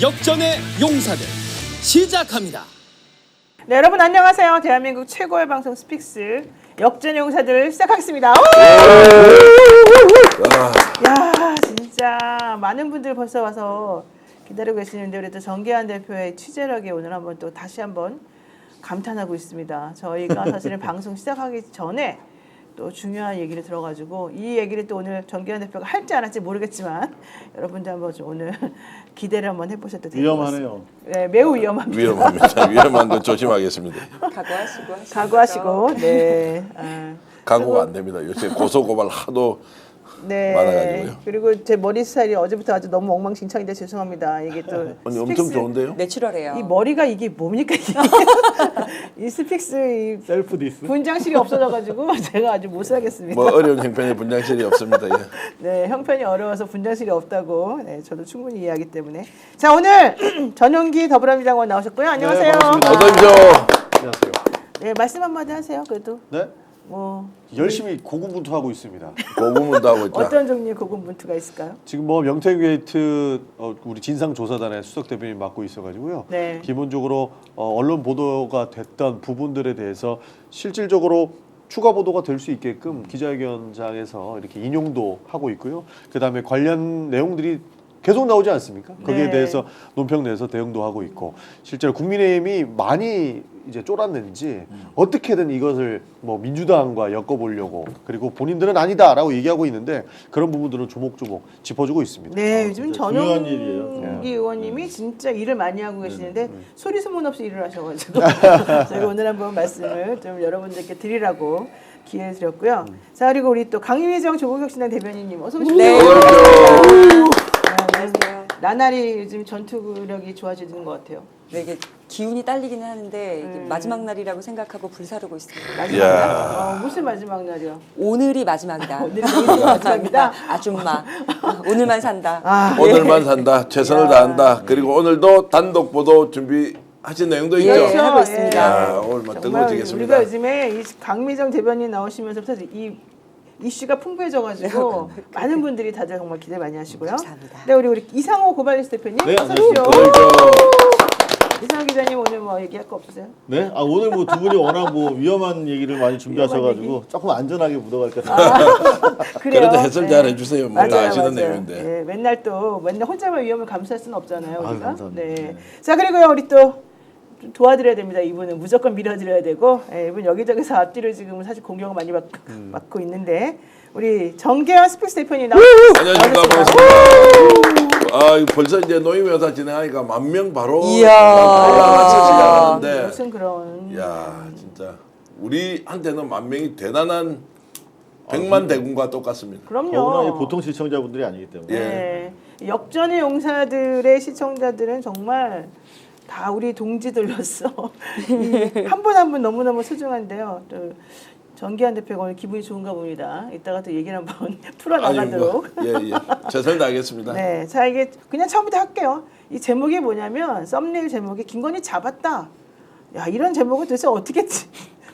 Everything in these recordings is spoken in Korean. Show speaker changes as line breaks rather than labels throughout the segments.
역전의 용사들 시작합니다.
네, 여러분 안녕하세요. 대한민국 최고의 방송 스픽스 역전의 용사들 시작하겠습니다. 야, 진짜 많은 분들 벌써 와서 기다리고 계시는데 우리 또 정계환 대표의 취재력에 오늘 한번 또 다시 한번 감탄하고 있습니다. 저희가 사실은 방송 시작하기 전에 또 중요한 얘기를 들어가지고 이 얘기를 또 오늘 정계환 대표가 할지 안 할지 모르겠지만 여러분들 한번 좀 오늘 기대를 한번 해보셔도 될 것 같습니다.
위험하네요.
네, 매우 위험합니다.
위험합니다. 위험한 거 조심하겠습니다.
각오하시고 네.
각오가 안 됩니다. 요새 고소고발 하도
네.
많아가지고요.
그리고 제 머리 스타일이 어제부터 아주 너무 엉망진창인데 죄송합니다. 이게 또
아니, 엄청 좋은데요?
내추럴해요.
이 머리가 이게 뭡니까 이게? 이 스픽스 이
셀프 디스.
분장실이 없어져가지고 제가 아주 못 살겠습니다.
뭐 어려운 형편에 분장실이 없습니다. 예.
네, 형편이 어려워서 분장실이 없다고. 네, 저도 충분히 이해하기 때문에. 자, 오늘 전용기 더불어민주당원 나오셨고요. 안녕하세요.
네, 반갑습니다.
어서 오십시오.
안녕하세요.
네, 말씀 한마디 하세요. 그래도
네,
뭐
열심히 고군분투하고 있습니다.
고구문도 하고 있다.
어떤 종류의 고군분투가 있을까요?
지금 뭐 명태게이트 우리 진상조사단의 수석 대변인 맡고 있어가지고요.
네.
기본적으로 언론 보도가 됐던 부분들에 대해서 실질적으로 추가 보도가 될 수 있게끔 기자회견장에서 이렇게 인용도 하고 있고요. 그 다음에 관련 내용들이 계속 나오지 않습니까? 거기에
네.
대해서 논평 내서 대응도 하고 있고 실제로 국민의힘이 많이 이제 쫄았는지 어떻게든 이것을 뭐 민주당과 엮어보려고 그리고 본인들은 아니다라고 얘기하고 있는데 그런 부분들은 조목조목 짚어주고 있습니다.
네, 요즘
진짜 중요한
전용기
일이에요.
의원님이 진짜 일을 많이 하고 계시는데 소리 소문 없이 일을 하셔가지고 저희가 오늘 한번 말씀을 좀 여러분들께 드리라고 기회를 드렸고요. 자, 그리고 우리 또 강희정 조국혁신당 대변인님 어서 오십시오.
네.
안녕하세요. 나날이 요즘 전투력이 좋아지는 것 같아요.
네, 이게 기운이 딸리기는 하는데 이게
네.
마지막 날이라고 생각하고 불사르고 있습니다.
마지막
이야.
날? 무슨 마지막 날이요?
오늘이 마지막이다.
오늘이 마지막이다?
아줌마. 오늘만 산다.
아,
오늘만 산다. 최선을 다한다. 그리고 오늘도 단독 보도 준비하신 내용도 있죠.
네, 하고 있습니다.
야, 오늘 막
정말
뜨거워지겠습니다.
우리가 요즘에 이 강미정 대변인 나오시면서부터 이 이슈가 풍부해져가지고 많은 분들이 다들 정말 기대 많이 하시고요.
감사합니다.
네, 우리 이상호 고발뉴스 대표님
네,
어서 오십시오. 이상호 기자님 오늘 뭐 얘기할 거 없으세요?
네? 아 오늘 뭐 두 분이 워낙 뭐 위험한 얘기를 많이
위험한
준비하셔가지고 조금 안전하게 묻어갈 것
아,
같아요.
그래요.
그래도 해설 잘
네.
해주세요. 뭐 다
맞아요,
아시는
맞아요.
내용인데.
네, 맨날 혼자만 위험을 감수할 수는 없잖아요,
아유,
우리가.
감사합니다.
네.
네.
자, 그리고요 우리 또 좀 도와드려야 됩니다. 이분은 무조건 밀어드려야 되고, 이분 여기저기서 앞뒤를 지금 사실 공격을 많이 받고 있는데 우리 정계환 스픽스 대표님
안녕하십니까. 반갑습니다. 아, 이거 벌써 이제 노임회사 진행하니까 10,000명 바로
이야.
올라가서 시작하는데.
무슨 그런.
야, 진짜 우리한테는 10,000명이 대단한 100만 대군과 똑같습니다.
더구나 이
그럼요.
보통 시청자분들이 아니기 때문에.
네. 역전의 용사들의 시청자들은 정말 다 우리 동지들로서 한 분 한 분 너무너무 소중한데요. 또 정기환 대표가 오늘 기분이 좋은가 봅니다. 이따가 또 얘기를 한번 풀어나가도록.
예, 예. 최선을 다하겠습니다.
네, 자 이게 그냥 처음부터 할게요. 이 제목이 뭐냐면 썸네일 제목이 김건희 잡았다. 야, 이런 제목을 도대체 어떻게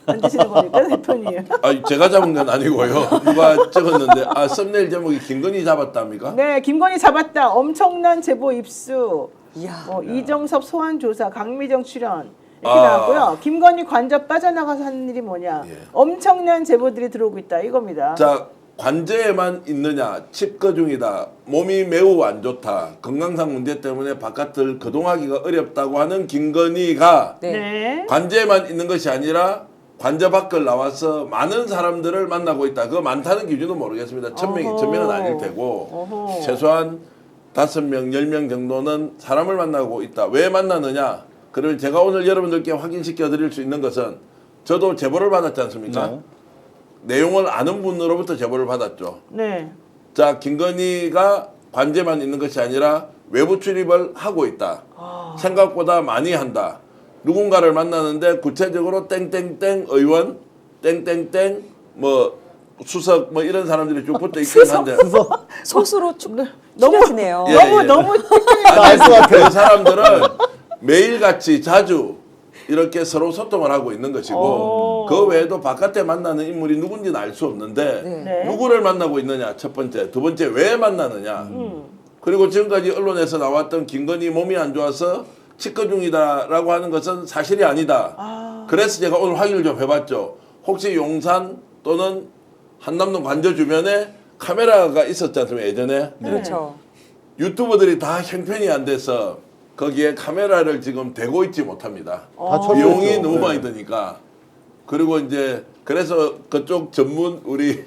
만드시는 겁니까, 대표님?
아, 제가 잡은 건 아니고요. 누가 적었는데 아, 썸네일 제목이 김건희 잡았답니까?
네, 김건희 잡았다. 엄청난 제보 입수.
이야.
이정섭 소환 조사, 강미정 출연 이렇게
아.
나왔고요. 김건희 관저 빠져나가서 하는 일이 뭐냐?
예.
엄청난 제보들이 들어오고 있다 이겁니다.
자, 관제에만 있느냐? 칩거 중이다. 몸이 매우 안 좋다. 건강상 문제 때문에 바깥을 거동하기가 어렵다고 하는 김건희가
네.
네.
관제에만 있는 것이 아니라 관저 밖을 나와서 많은 사람들을 만나고 있다. 그 많다는 기준은 모르겠습니다. 1,000명이
어허.
1,000명은 아닐 테고
어허.
최소한 5명, 10명 정도는 사람을 만나고 있다. 왜 만나느냐? 그러면 제가 오늘 여러분들께 확인시켜 드릴 수 있는 것은 저도 제보를 받았지 않습니까?
네.
내용을 아는 분으로부터 제보를 받았죠.
네.
자, 김건희가 관제만 있는 것이 아니라 외부 출입을 하고 있다. 생각보다 많이 한다. 누군가를 만나는데 구체적으로 땡땡땡 의원, 땡땡땡 뭐 수석 뭐 이런 사람들이 쭉 붙어 있긴 한데
소수로 쭉
너무-
추려지네요.
예,
너무
예.
너무
알것 같아. 그 사람들은 매일같이 자주 이렇게 서로 소통을 하고 있는 것이고 그 외에도 바깥에 만나는 인물이 누군지는 알 수 없는데
네.
네.
누구를 만나고 있느냐 첫 번째, 두 번째 왜 만나느냐 그리고 지금까지 언론에서 나왔던 김건희 몸이 안 좋아서 치과 중이다라고 하는 것은 사실이 아니다. 그래서 제가 오늘 확인을 좀 해봤죠. 혹시 용산 또는 한남동 관저 주변에 카메라가 있었지 않습니까? 예전에
그렇죠.
유튜버들이 다 형편이 안 돼서 거기에 카메라를 지금 대고 있지 못합니다.
다
비용이
철거했죠.
너무
네.
많이 드니까. 그리고 이제 그래서 그쪽 전문 우리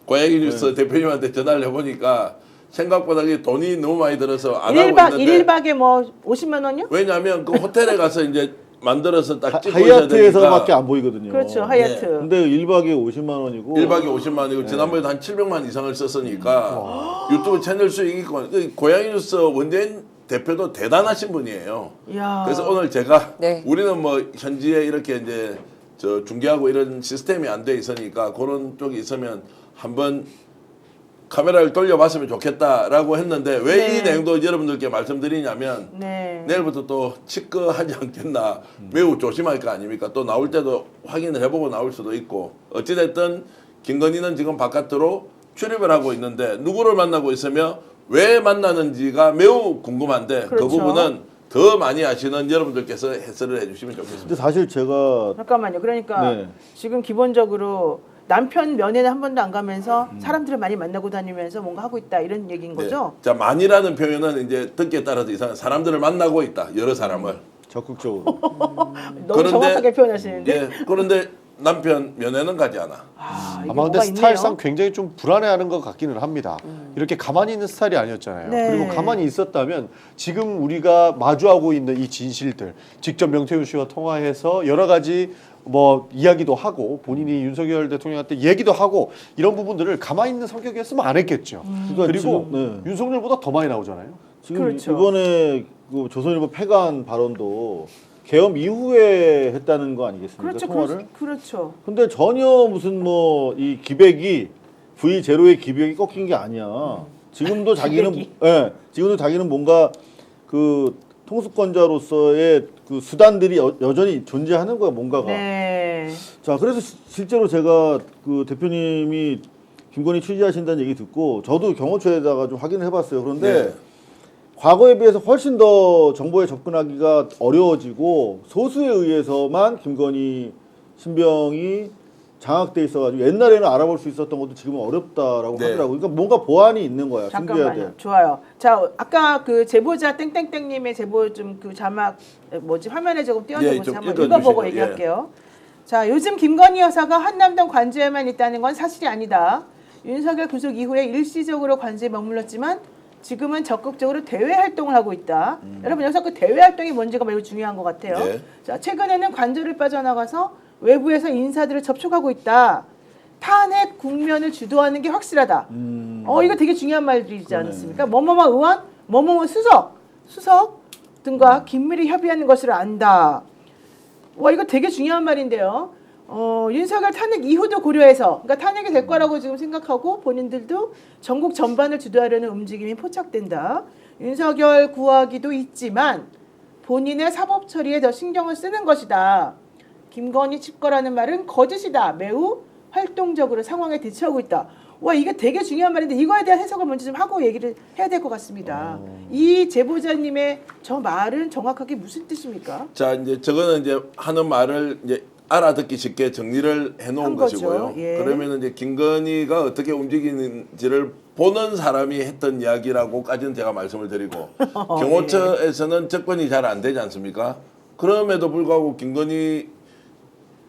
고양이 뉴스 대표님한테 전화를 해보니까 생각보다 이게 돈이 너무 많이 들어서 안 하고
1박
있는데
1일박에 뭐 50만 원이요?
왜냐하면 그 호텔에 가서 이제 만들어서 딱 찍고 있어야
하얏트에서밖에
되니까
안 보이거든요.
그렇죠. 하얏트.
근데 1박에 50만 원이고
1박에 50만 원이고 지난번에도 한 700만 이상을 썼으니까 유튜브 채널 수익이 그 고양이 뉴스 원재인 대표도 대단하신 분이에요.
이야.
그래서 오늘 제가
네.
우리는 뭐 현지에 이렇게 이제 저 중계하고 이런 시스템이 안 돼 있으니까 그런 쪽이 있으면 한번 카메라를 돌려봤으면 좋겠다라고 했는데 왜 이
네.
내용도 여러분들께 말씀드리냐면
네.
내일부터 또 치과하지 않겠나 매우 조심할 거 아닙니까? 또 나올 때도 확인을 해보고 나올 수도 있고 어찌됐든 김건희는 지금 바깥으로 출입을 하고 있는데 누구를 만나고 있으며 왜 만나는지가 매우 궁금한데 그
그렇죠.
부분은 더 많이 아시는 여러분들께서 해설을 해주시면 좋겠습니다.
근데 사실 제가
잠깐만요. 그러니까
네.
지금 기본적으로 남편 면회는 한 번도 안 가면서 사람들을 많이 만나고 다니면서 뭔가 하고 있다 이런 얘기인 거죠?
네. 자, 만이라는 표현은 이제 듣기에 따라서 이상한 사람들을 만나고 있다. 여러 사람을.
적극적으로
너무 정확하게 표현하시는데.
예, 그런데 남편 면회는 가지 않아.
아, 이게
아마 근데
뭐가
스타일상
있네요.
굉장히 좀 불안해하는 것 같기는 합니다. 이렇게 가만히 있는 스타일이 아니었잖아요.
네.
그리고 가만히 있었다면 지금 우리가 마주하고 있는 이 진실들, 직접 명태균 씨와 통화해서 여러 가지 뭐 이야기도 하고 본인이 윤석열 대통령한테 얘기도 하고 이런 부분들을 가만히 있는 성격이었으면 안 했겠죠.
그러니까
그리고
지금, 네.
윤석열보다 더 많이 나오잖아요.
지금
그렇죠.
이번에 그 조선일보 폐간 발언도 계엄 이후에 했다는 거 아니겠습니까?
그렇죠.
통화를.
그렇죠.
근데 전혀 무슨 뭐 이 기백이 V0의 기백이 꺾인 게 아니야. 지금도 자기는
기백이.
지금도 자기는 뭔가 그 통수권자로서의 그 수단들이 여전히 존재하는 거야, 뭔가가.
네.
자, 그래서 실제로 제가 그 대표님이 김건희 취재하신다는 얘기 듣고 저도 경호처에다가 좀 확인을 해봤어요. 그런데
네.
과거에 비해서 훨씬 더 정보에 접근하기가 어려워지고 소수에 의해서만 김건희 신병이 장악돼 있어가지고 옛날에는 알아볼 수 있었던 것도 지금은 어렵다라고
네.
하더라고요. 그러니까 뭔가 보안이 있는 거야. 숨겨야
잠깐만요.
돼.
좋아요. 자, 아까 그 제보자 땡땡땡님의 제보 좀 그 자막 뭐지 화면에 조금
예,
띄워주고
좀
한번
읽어주시죠.
읽어보고
예.
얘기할게요. 자, 요즘 김건희 여사가 한남동 관저에만 있다는 건 사실이 아니다. 윤석열 구속 이후에 일시적으로 관저에 머물렀지만 지금은 적극적으로 대외 활동을 하고 있다. 여러분 여기서 그 대외 활동이 뭔지가 매우 중요한 것 같아요.
네.
자, 최근에는 관저를 빠져나가서 외부에서 인사들을 접촉하고 있다. 탄핵 국면을 주도하는 게 확실하다. 이거 되게 중요한 말들이지 않습니까? 뭐뭐뭐 의원, 뭐뭐뭐 수석 등과 긴밀히 협의하는 것을 안다. 와, 이거 되게 중요한 말인데요. 윤석열 탄핵 이후도 고려해서, 그러니까 탄핵이 될 거라고 지금 생각하고 본인들도 전국 전반을 주도하려는 움직임이 포착된다. 윤석열 구하기도 있지만 본인의 사법 처리에 더 신경을 쓰는 것이다. 김건희 칩거라는 말은 거짓이다. 매우 활동적으로 상황에 대처하고 있다. 와, 이게 되게 중요한 말인데 이거에 대한 해석을 먼저 좀 하고 얘기를 해야 될 것 같습니다. 이 제보자님의 저 말은 정확하게 무슨 뜻입니까?
자, 이제 저거는 이제 하는 말을 이제 알아듣기 쉽게 정리를 해놓은
한 거죠.
것이고요.
예.
그러면 이제 김건희가 어떻게 움직이는지를 보는 사람이 했던 이야기라고까지는 제가 말씀을 드리고 경호처에서는 접근이 잘 안 되지 않습니까? 그럼에도 불구하고 김건희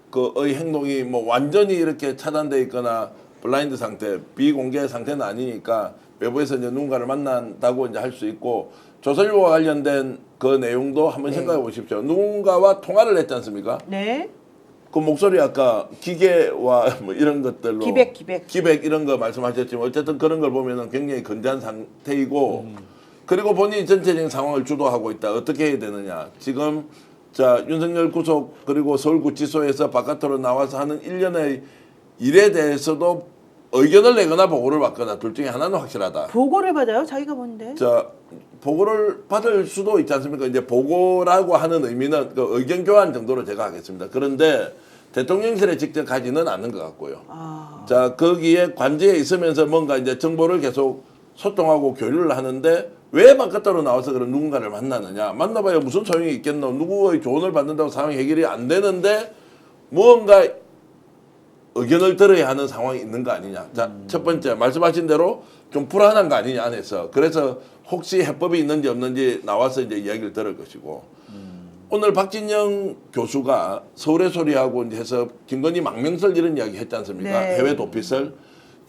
그의 행동이 뭐 완전히 이렇게 차단돼 있거나 블라인드 상태, 비공개 상태는 아니니까 외부에서 이제 누군가를 만난다고 이제 할 수 있고 조선일보와 관련된 그 내용도 한번 생각해 보십시오. 누군가와 통화를 했지 않습니까?
네.
그 목소리 아까 기계와 뭐 이런 것들로
기백.
이런 거 말씀하셨지만 어쨌든 그런 걸 보면은 굉장히 건재한 상태이고 그리고 본인이 전체적인 상황을 주도하고 있다. 어떻게 해야 되느냐? 지금 자 윤석열 구속 그리고 서울구치소에서 바깥으로 나와서 하는 일련의 일에 대해서도 의견을 내거나 보고를 받거나 둘 중에 하나는 확실하다.
보고를 받아요? 자기가 뭔데?
자 보고를 받을 수도 있지 않습니까? 이제 보고라고 하는 의미는 그 의견 교환 정도로 제가 하겠습니다. 그런데 대통령실에 직접 가지는 않는 것 같고요. 자 거기에 관제에 있으면서 뭔가 이제 정보를 계속 소통하고 교류를 하는데 왜 바깥으로 나와서 그런 누군가를 만나느냐? 만나봐야 무슨 소용이 있겠노? 누구의 조언을 받는다고 상황 해결이 안 되는데 무언가 의견을 들어야 하는 상황이 있는 거 아니냐? 자, 첫 번째 말씀하신 대로 좀 불안한 거 아니냐 안에서. 그래서 혹시 해법이 있는지 없는지 나와서 이제 이야기를 들을 것이고. 오늘 박진영 교수가 서울의 소리하고 이제 해서 김건희 망명설 이런 이야기 했지 않습니까?
네.
해외 도피설.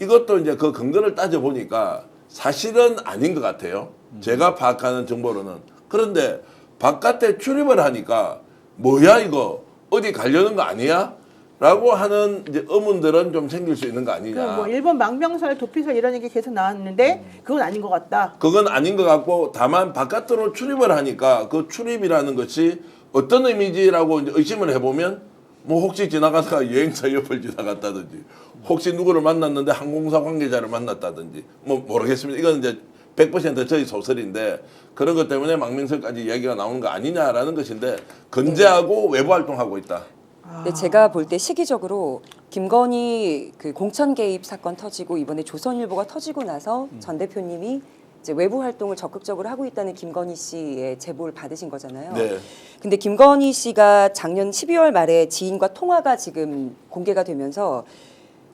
이것도 이제 그 근거를 따져 보니까 사실은 아닌 것 같아요. 제가 파악하는 정보로는. 그런데 바깥에 출입을 하니까 뭐야 이거 어디 가려는 거 아니야? 라고 하는 이제 의문들은 좀 생길 수 있는 거 아니냐.
뭐 일본 망명설, 도피설 이런 얘기 계속 나왔는데 그건 아닌 것 같다.
그건 아닌 것 같고 다만 바깥으로 출입을 하니까 그 출입이라는 것이 어떤 의미지라고 이제 의심을 해보면 뭐 혹시 지나가다가 여행사 옆을 지나갔다든지 혹시 누구를 만났는데 항공사 관계자를 만났다든지 뭐 모르겠습니다. 이건 이제 100% 저희 소설인데 그런 것 때문에 망명설까지 이야기가 나오는 거 아니냐라는 것인데 건재하고 외부 활동하고 있다.
근데 제가 볼 때 시기적으로 김건희 그 공천 개입 사건 터지고 이번에 조선일보가 터지고 나서 전 대표님이 이제 외부 활동을 적극적으로 하고 있다는 김건희 씨의 제보를 받으신 거잖아요.
네.
근데 김건희 씨가 작년 12월 말에 지인과 통화가 지금 공개가 되면서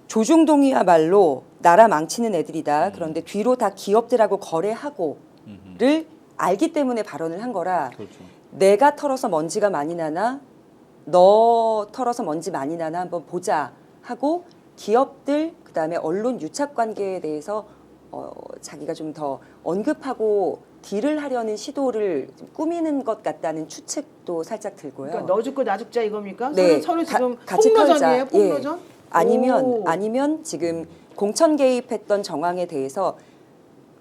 조중동이야말로 나라 망치는 애들이다. 그런데 뒤로 다 기업들하고 거래하고를 알기 때문에 발언을 한 거라 내가 털어서 먼지가 많이 나나 너 털어서 먼지 많이 나나 한번 보자 하고 기업들 그다음에 언론 유착 관계에 대해서 자기가 좀 더 언급하고 딜을 하려는 시도를 좀 꾸미는 것 같다는 추측도 살짝 들고요.
그러니까 너 죽고 나 죽자 이겁니까?
네,
서로 지금
같이
폭로전이에요,
털자. 예.
폭로전? 오.
아니면 지금 공천 개입했던 정황에 대해서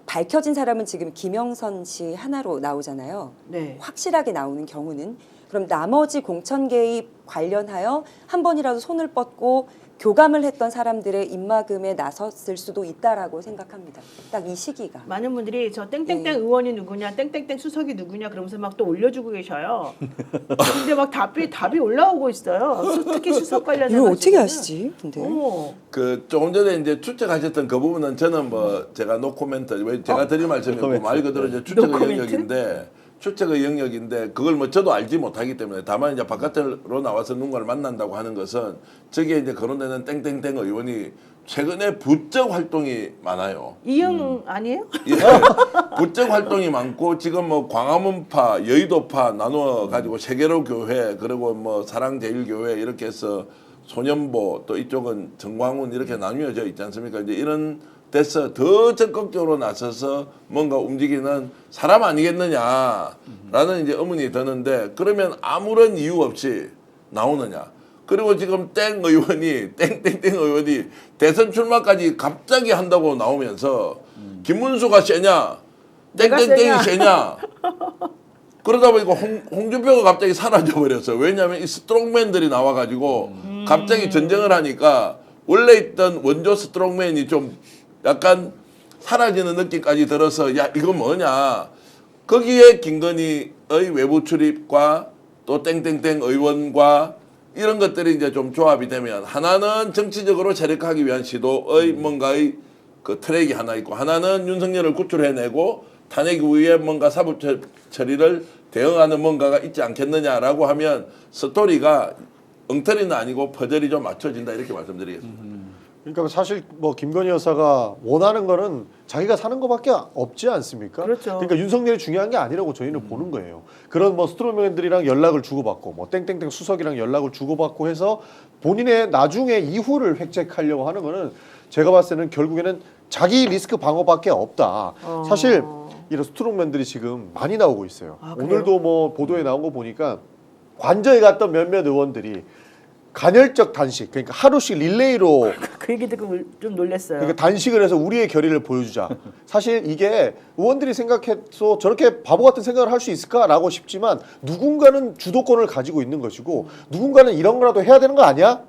밝혀진 사람은 지금 김영선 씨 하나로 나오잖아요.
네.
확실하게 나오는 경우는 그럼 나머지 공천 개입 관련하여 한 번이라도 손을 뻗고 교감을 했던 사람들의 입막음에 나섰을 수도 있다라고 생각합니다. 딱 이 시기가.
많은 분들이 저 땡땡땡
네.
의원이 누구냐, 땡땡땡 수석이 누구냐 그러면서 막 또 올려주고 계셔요. 근데 막 답이 올라오고 있어요. 특히 수석 관련해.
이걸 어떻게 아시지? 근데
어머.
그 조금 전에 이제 추측하셨던 그 부분은 저는 뭐 제가 노코멘트 왜 제가 드린 말씀이고 말 그대로 이제 추측의
노코멘트?
영역인데 추측의 영역인데 그걸 뭐 저도 알지 못하기 때문에 다만 이제 바깥으로 나와서 누군가를 만난다고 하는 것은 저기에 이제 거론되는 땡땡땡 의원이 최근에 부쩍 활동이 많아요.
이응 아니에요?
예, 부쩍 활동이 많고 지금 뭐 광화문파, 여의도파 나누어 가지고 세계로 교회 그리고 뭐 사랑제일교회 이렇게 해서 소년보 또 이쪽은 정광훈 이렇게 나뉘어져 있지 않습니까? 이제 이런 데서 더 적극적으로 나서서 뭔가 움직이는 사람 아니겠느냐라는 이제 의문이 드는데 그러면 아무런 이유 없이 나오느냐? 그리고 지금 땡땡땡 의원이 대선 출마까지 갑자기 한다고 나오면서 김문수가 세냐?
내가
땡땡땡이 세냐? 그러다 보니까 홍준표가 갑자기 사라져 버렸어요. 왜냐하면 이 스트롱맨들이 나와가지고 갑자기 전쟁을 하니까 원래 있던 원조 스트롱맨이 좀 약간 사라지는 느낌까지 들어서 야 이거 뭐냐? 거기에 김건희의 외부 출입과 또 땡땡땡 의원과 이런 것들이 이제 좀 조합이 되면 하나는 정치적으로 세력하기 위한 시도의 뭔가의 그 트랙이 하나 있고 하나는 윤석열을 구출해내고 탄핵 이후에 뭔가 사법 처리를 대응하는 뭔가가 있지 않겠느냐라고 하면 스토리가 엉터리는 아니고 퍼즐이 좀 맞춰진다 이렇게 말씀드리겠습니다.
그러니까 사실 뭐 김건희 여사가 원하는 거는 자기가 사는 것밖에 없지 않습니까?
그렇죠.
그러니까 윤석열이 중요한 게 아니라고 저희는 보는 거예요. 그런 뭐 스트로맨들이랑 연락을 주고받고 뭐 땡땡땡 수석이랑 연락을 주고받고 해서 본인의 나중에 이후를 획책하려고 하는 거는 제가 봤을 때는 결국에는 자기 리스크 방어밖에 없다. 사실 이런 스트롱맨들이 지금 많이 나오고 있어요.
아, 그래요?
오늘도 뭐 보도에 나온 거 보니까 관저에 갔던 몇몇 의원들이 간헐적 단식, 그러니까 하루씩 릴레이로
그 얘기 듣고 좀 놀랐어요.
그러니까 단식을 해서 우리의 결의를 보여주자. 사실 이게 의원들이 생각해서 저렇게 바보 같은 생각을 할 수 있을까라고 싶지만 누군가는 주도권을 가지고 있는 것이고 누군가는 이런 거라도 해야 되는 거 아니야?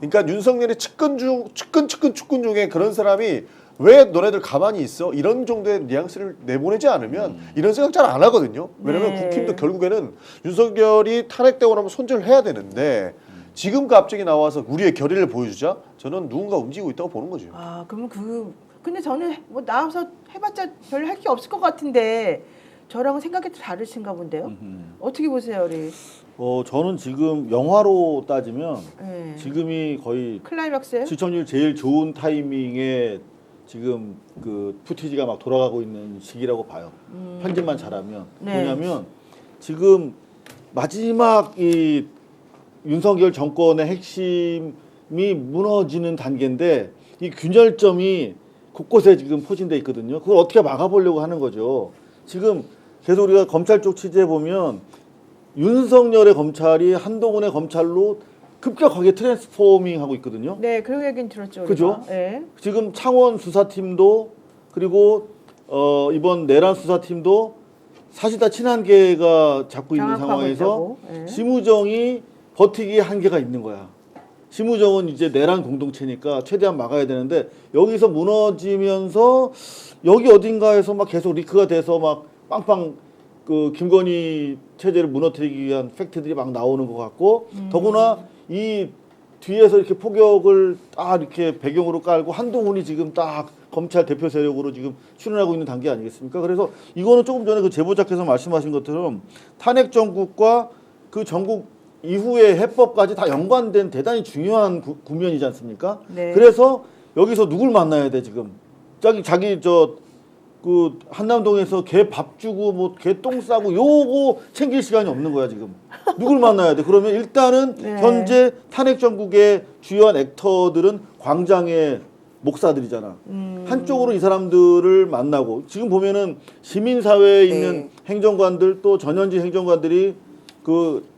그러니까 윤석열의 측근 중에 그런 사람이 왜 너네들 가만히 있어? 이런 정도의 뉘앙스를 내보내지 않으면 이런 생각 잘 안 하거든요. 왜냐면
네.
국힘도 결국에는 윤석열이 탄핵되고 나면 손절해야 되는데 지금 갑자기 나와서 우리의 결의를 보여주자? 저는 누군가 움직이고 있다고 보는 거죠.
아, 그러면 그 근데 저는 뭐 나와서 해봤자 별로 할 게 없을 것 같은데 저랑은 생각이 다르신가 본데요. 어떻게 보세요, 우리?
저는 지금 영화로 따지면
네.
지금이 거의
클라이막스예요?
시청률 제일 좋은 타이밍에 지금 그 푸티지가 막 돌아가고 있는 시기라고 봐요. 편집만 잘하면.
네.
왜냐하면 지금 마지막 이 윤석열 정권의 핵심이 무너지는 단계인데 이 균열점이 곳곳에 지금 포진돼 있거든요. 그걸 어떻게 막아보려고 하는 거죠. 지금 계속 우리가 검찰 쪽 취재해 보면 윤석열의 검찰이 한동훈의 검찰로 급격하게 트랜스포밍 하고 있거든요.
네, 그런 얘기는 들었죠.
그죠?
우리가. 네.
지금 창원 수사팀도 그리고 이번 내란 수사팀도 사실 다 친한계가 잡고 있는
장악하고
상황에서
있다고. 네.
심우정이 버티기에 한계가 있는 거야. 심우정은 이제 내란 공동체니까 최대한 막아야 되는데 여기서 무너지면서 여기 어딘가에서 막 계속 리크가 돼서 막 빵빵 그 김건희 체제를 무너뜨리기 위한 팩트들이 막 나오는 것 같고 더구나 이 뒤에서 이렇게 포격을 딱 이렇게 배경으로 깔고 한동훈이 지금 딱 검찰 대표 세력으로 지금 출연하고 있는 단계 아니겠습니까? 그래서 이거는 조금 전에 그 제보자께서 말씀하신 것처럼 탄핵 정국과 그 정국 이후의 해법까지 다 연관된 대단히 중요한 국면이지 않습니까?
네.
그래서 여기서 누굴 만나야 돼 지금? 자기 그 한남동에서 개 밥 주고 뭐 개 똥 싸고 요거 챙길 시간이 없는 거야 지금. 누굴 만나야 돼? 그러면 일단은
네.
현재 탄핵 정국의 주요한 액터들은 광장의 목사들이잖아. 한쪽으로 이 사람들을 만나고 지금 보면은 시민사회에
네.
있는 행정관들 또 전현직 행정관들이 그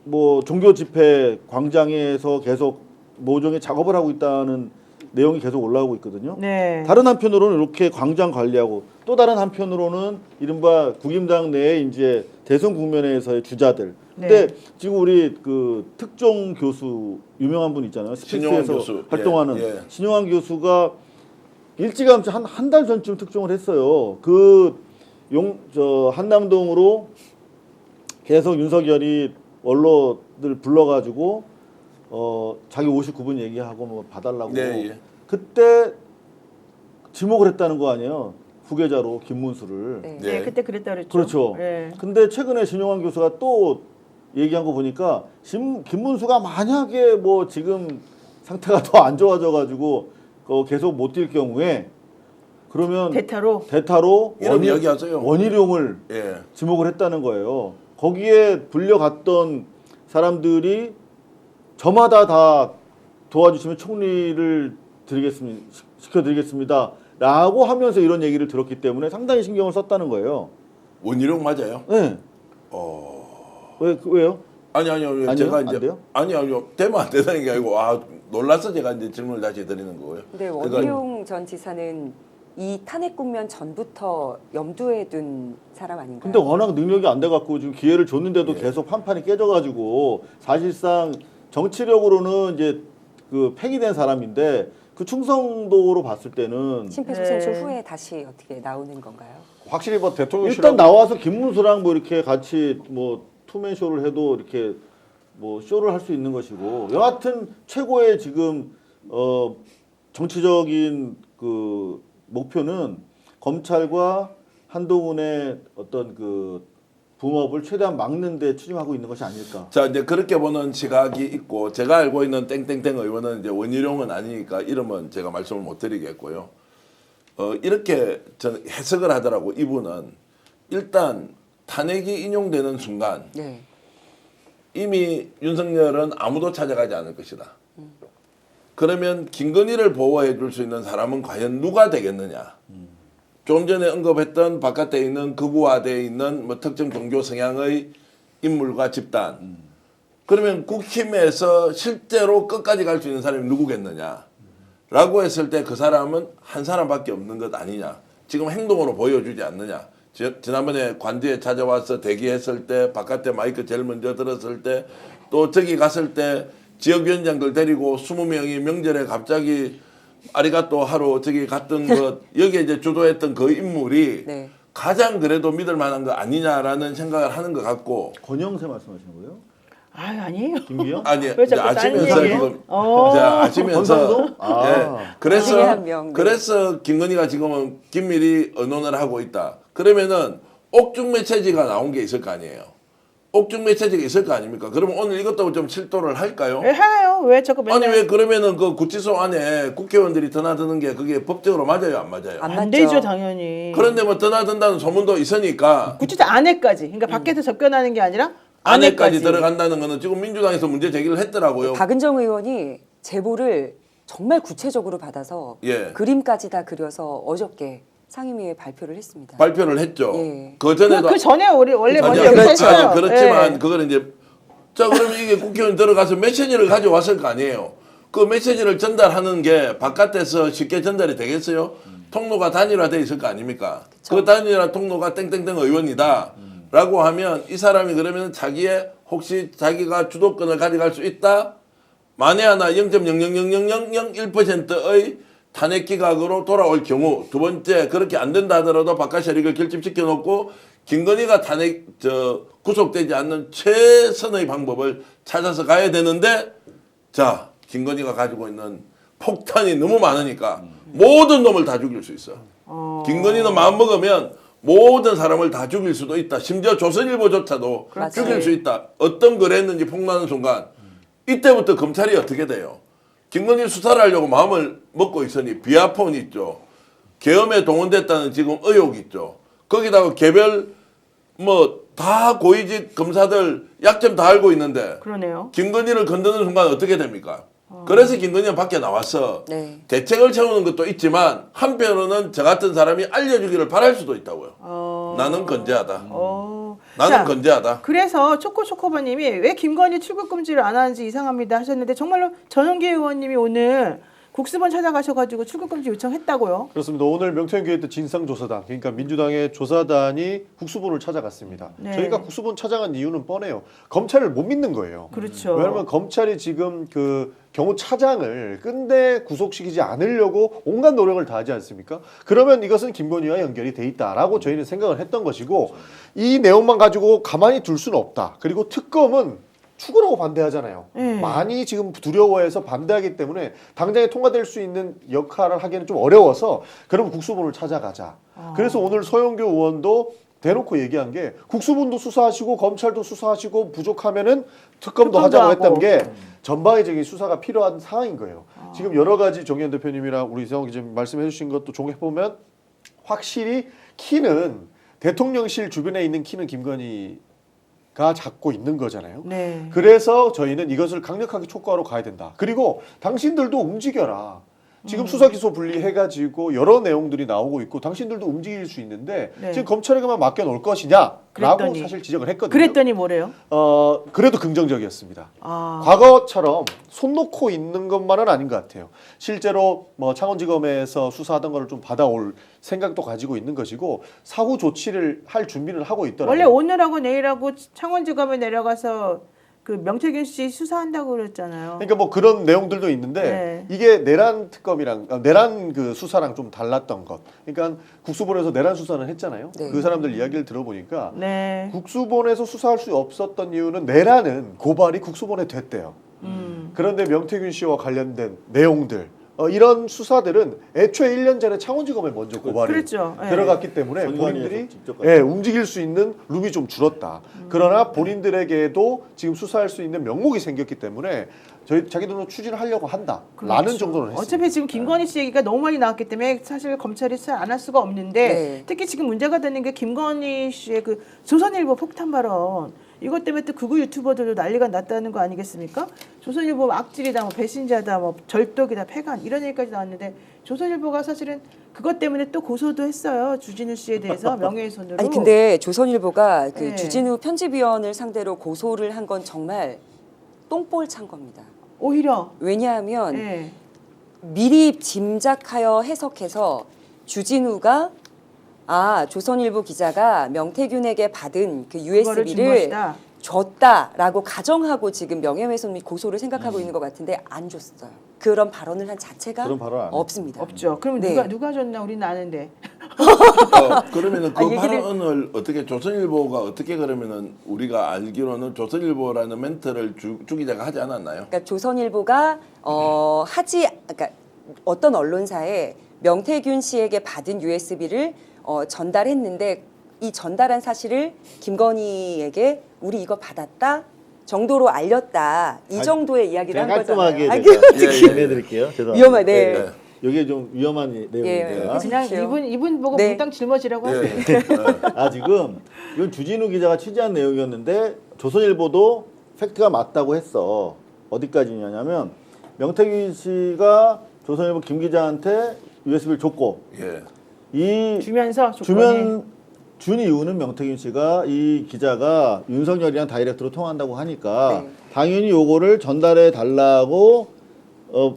뭐 종교 집회 광장에서 계속 모종의 작업을 하고 있다는 내용이 계속 올라오고 있거든요.
네.
다른 한편으로는 이렇게 광장 관리하고 또 다른 한편으로는 이른바 국임당 내에 이제 대선 국면에서의 주자들. 근데
네.
지금 우리 그 특종 교수 유명한 분 있잖아요.
신용환
스피스에서
교수.
활동하는
예, 예.
신용환 교수가 일찌감치 한 달 전쯤 특종을 했어요. 그 한남동으로 계속 윤석열이 원로들 불러가지고 자기 59분 얘기하고 뭐 봐달라고.
네, 예.
그때 지목을 했다는 거 아니에요. 후계자로 김문수를.
네.
네, 그때 그랬다 그랬죠.
그렇죠.
네.
근데 최근에 신용환 교수가 또 얘기한 거 보니까 김문수가 만약에 뭐 지금 상태가 더 안 좋아져가지고 계속 못 뛸 경우에 그러면
대타로
이런 이야기 하세요.
원희룡을
예.
지목을 했다는 거예요. 거기에 불려갔던 사람들이 저마다 다 도와주시면 총리를 시켜드리겠습니다. 라고 하면서 이런 얘기를 들었기 때문에 상당히 신경을 썼다는 거예요.
원희룡 맞아요?
네. 왜요?
아니요.
아니요?
제가
안
이제
돼요?
아니요. 되면 안 된다는 게 아니고 놀라서 제가 이제 질문을 다시 드리는 거고요.
근데
그러니까
원희룡 전 지사는 이 탄핵 국면 전부터 염두에 둔 사람 아닌가요?
근데 워낙 능력이 안 돼갖고 지금 기회를 줬는데도
예.
계속 판판이 깨져가지고 사실상 정치력으로는 이제 그 폐기된 사람인데 그 충성도로 봤을 때는
심폐소생술
네.
후에 다시 어떻게 나오는 건가요?
확실히 뭐 대통령실
일단 나와서 김문수랑 뭐 이렇게 같이 뭐 투맨 쇼를 해도 이렇게 뭐 쇼를 할 수 있는 것이고 여하튼 최고의 지금 정치적인 그 목표는 검찰과 한동훈의 어떤 그 붐업을 최대한 막는 데 추진하고 있는 것이 아닐까.
자 이제 그렇게 보는 시각이 있고 제가 알고 있는 땡땡땡 의원은 이제 원희룡은 아니니까 이름은 제가 말씀을 못 드리겠고요. 이렇게 저는 해석을 하더라고. 이분은 일단 탄핵이 인용되는 순간
네.
이미 윤석열은 아무도 찾아가지 않을 것이다. 그러면 김건희를 보호해 줄 수 있는 사람은 과연 누가 되겠느냐. 조금 전에 언급했던 바깥에 있는 극우화되어 있는 뭐 특정 종교 성향의 인물과 집단. 그러면 국힘에서 실제로 끝까지 갈 수 있는 사람이 누구겠느냐. 라고 했을 때 그 사람은 한 사람밖에 없는 것 아니냐. 지금 행동으로 보여주지 않느냐. 지난번에 관저에 찾아와서 대기했을 때 바깥에 마이크 제일 먼저 들었을 때 또 저기 갔을 때 지역위원장들 데리고 20명이 명절에 갑자기 아리가또 하러 저기 갔던 것 여기에 이제 주도했던 그 인물이
네.
가장 그래도 믿을 만한 거 아니냐라는 생각을 하는 것 같고
권영세 말씀하시는 거예요?
아니에요.
김기현?
아니
왜
이제
자꾸
아시면서
딴 얘기예요?
지금
어.
아시면서
권성동? 아.
예.
중에
그래서
한 명, 네.
그래서 김건희가 지금은 긴밀히 의논을 하고 있다. 그러면은 옥중 메시지가 나온 게 있을 거 아니에요. 옥중 메시지가 있을 거 아닙니까? 그러면 오늘 이것도 좀 실도를 할까요?
왜 해요? 왜 자꾸 맨날
아니 왜 그러면은 그 구치소 안에 국회의원들이 드나드는 게 그게 법적으로 맞아요, 안 맞아요?
안
안
맞죠.
되죠, 당연히.
그런데 뭐 드나든다는 소문도 있으니까
구치소 안에까지. 그러니까 밖에서 접견하는 게 아니라
안에까지 들어간다는 거는 지금 민주당에서 문제 제기를 했더라고요.
박은정 의원이 제보를 정말 구체적으로 받아서
예.
그림까지 다 그려서 어저께 상임위에 발표를 했습니다.
발표를 했죠.
예.
그 전에도
그 전에 원래 먼저
아니요,
얘기했어요.
아니, 그렇지만
예.
그거는 이제 자 그러면 이게 국회의원 들어가서 메시지를 가져왔을 거 아니에요. 그 메시지를 전달하는 게 바깥에서 쉽게 전달이 되겠어요? 통로가 단일화돼 있을 거 아닙니까? 그 단일화 통로가 땡땡땡 의원이다. 라고 하면 이 사람이 그러면 자기의 혹시 자기가 주도권을 가져갈 수 있다? 만에 하나 0.0000001%의 탄핵 기각으로 돌아올 경우 두 번째 그렇게 안 된다 하더라도 바깥 세력을 결집시켜 놓고 김건희가 탄핵 구속되지 않는 최선의 방법을 찾아서 가야 되는데 자 김건희가 가지고 있는 폭탄이 너무 많으니까 모든 놈을 다 죽일 수 있어. 김건희는 마음 먹으면 모든 사람을 다 죽일 수도 있다. 심지어 조선일보조차도
그렇죠.
죽일 수 있다. 어떤 걸 했는지 폭로하는 순간 이때부터 검찰이 어떻게 돼요? 김건희 수사를 하려고 마음을 먹고 있으니 비하폰 있죠. 계엄에 동원됐다는 지금 의혹 있죠. 거기다가 개별 뭐 다 고위직 검사들 약점 다 알고 있는데
그러네요.
김건희를 건드는 순간 어떻게 됩니까? 그래서 김건희가 밖에 나와서
네.
대책을 세우는 것도 있지만 한편으로는 저 같은 사람이 알려주기를 바랄 수도 있다고요. 나는 건재하다. 나는
자,
건재하다.
그래서 초코초코바님이 왜 김건희 출국 금지를 안 하는지 이상합니다 하셨는데 정말로 전용기 의원님이 오늘 국수본 찾아가셔가지고 출국 금지 요청했다고요.
그렇습니다. 오늘 명태균 때 진상조사단, 그러니까 민주당의 조사단이 국수본을 찾아갔습니다.
네.
저희가 국수본 찾아간 이유는 뻔해요. 검찰을 못 믿는 거예요.
그렇죠.
왜냐하면 검찰이 지금 그 경호 차장을 끝내 구속시키지 않으려고 온갖 노력을 다하지 않습니까? 그러면 이것은 김건희와 연결이 돼 있다라고 저희는 생각을 했던 것이고 이 내용만 가지고 가만히 둘 수는 없다. 그리고 특검은 죽으라고 반대하잖아요. 많이 지금 두려워해서 반대하기 때문에 당장에 통과될 수 있는 역할을 하기에는 좀 어려워서 그럼 국수본을 찾아가자. 그래서 오늘 서영교 의원도 대놓고 얘기한 게 국수본도 수사하시고 검찰도 수사하시고 부족하면은 특검도 하자고
하고.
했던 게 전방위적인 수사가 필요한 상황인 거예요. 지금 여러 가지 정의연 대표님이랑 우리 이성호 기자님 말씀해 주신 것도 종합해보면 확실히 키는 대통령실 주변에 있는 키는 김건희가 잡고 있는 거잖아요.
네.
그래서 저희는 이것을 강력하게 촉구하러 가야 된다. 그리고 당신들도 움직여라. 지금 수사 기소 분리해가지고 여러 내용들이 나오고 있고 당신들도 움직일 수 있는데
네.
지금 검찰에게만 맡겨놓을 것이냐라고
그랬더니.
사실 지적을 했거든요.
그랬더니 뭐래요?
그래도 긍정적이었습니다.
아.
과거처럼 손 놓고 있는 것만은 아닌 것 같아요. 실제로 뭐 창원지검에서 수사하던 거를 좀 받아올 생각도 가지고 있는 것이고 사후 조치를 할 준비를 하고 있더라고요.
원래 오늘하고 내일하고 창원지검에 내려가서 그 명태균 씨 수사한다고 그랬잖아요.
그러니까 뭐 그런 내용들도 있는데
네.
이게 내란 특검이랑 내란 그 수사랑 좀 달랐던 것. 그러니까 국수본에서 내란 수사는 했잖아요.
네.
그 사람들 이야기를 들어보니까
네.
국수본에서 수사할 수 없었던 이유는 내란은 고발이 국수본에 됐대요. 그런데 명태균 씨와 관련된 내용들 이런 수사들은 애초에 1년 전에 창원지검에 먼저 고발이
그랬죠. 예.
들어갔기 때문에
선관위에서
본인들이
직접
움직일 수 있는 룸이 좀 줄었다. 그러나 본인들에게도 지금 수사할 수 있는 명목이 생겼기 때문에 자기들도 추진을 하려고 한다라는
그렇죠.
정도는 했습니다.
어차피 지금 김건희 씨 얘기가 너무 많이 나왔기 때문에 사실 검찰이 수사 안 할 수가 없는데
네.
특히 지금 문제가 되는 게 김건희 씨의 그 조선일보 폭탄 발언 이것 때문에 또 극우 유튜버들도 난리가 났다는 거 아니겠습니까? 조선일보 악질이다, 뭐 배신자다, 뭐 절독이다, 패간 이런 얘기까지 나왔는데 조선일보가 사실은 그것 때문에 또 고소도 했어요. 주진우 씨에 대해서 명예훼손으로.
아니 근데 조선일보가 그
네.
주진우 편집위원을 상대로 고소를 한 건 정말 똥볼 찬 겁니다.
오히려
왜냐하면
네.
미리 짐작하여 해석해서 주진우가 조선일보 기자가 명태균에게 받은 그
그거를 준
USB를
것이다.
줬다라고 가정하고 지금 명예훼손 및 고소를 생각하고 있는 것 같은데 안 줬어요. 그런 발언을 한 자체가
그런 발언 안 했어요.
없습니다.
없죠. 그럼
네.
누가 줬나 우리는 아는데
그러면은 그
얘기를-
발언을 어떻게 조선일보가 어떻게 그러면은 우리가 알기로는 조선일보라는 멘트를 주 기자가 하지 않았나요?
그러니까 조선일보가 그러니까 어떤 언론사에 명태균 씨에게 받은 USB를 전달했는데 이 전달한 사실을 김건희에게 우리 이거 받았다 정도로 알렸다 이 정도의 이야기를 한
깔끔하게
거잖아요.
전해드릴게요. 죄송합니다.
위험하네.
네.
이게 좀 위험한 내용인데요.
그냥
그렇죠.
이분 보고
네.
몽땅 짊어지라고 하세요.
지금 이건 주진우 기자가 취재한 내용이었는데 조선일보도 팩트가 맞다고 했어. 어디까지냐면 명태균 씨가 조선일보 김 기자한테 USB를 줬고
예.
이
주면서 조건이
준 이유는 명태균 씨가 이 기자가 윤석열이랑 다이렉트로 통화한다고 하니까
네.
당연히 요거를 전달해 달라고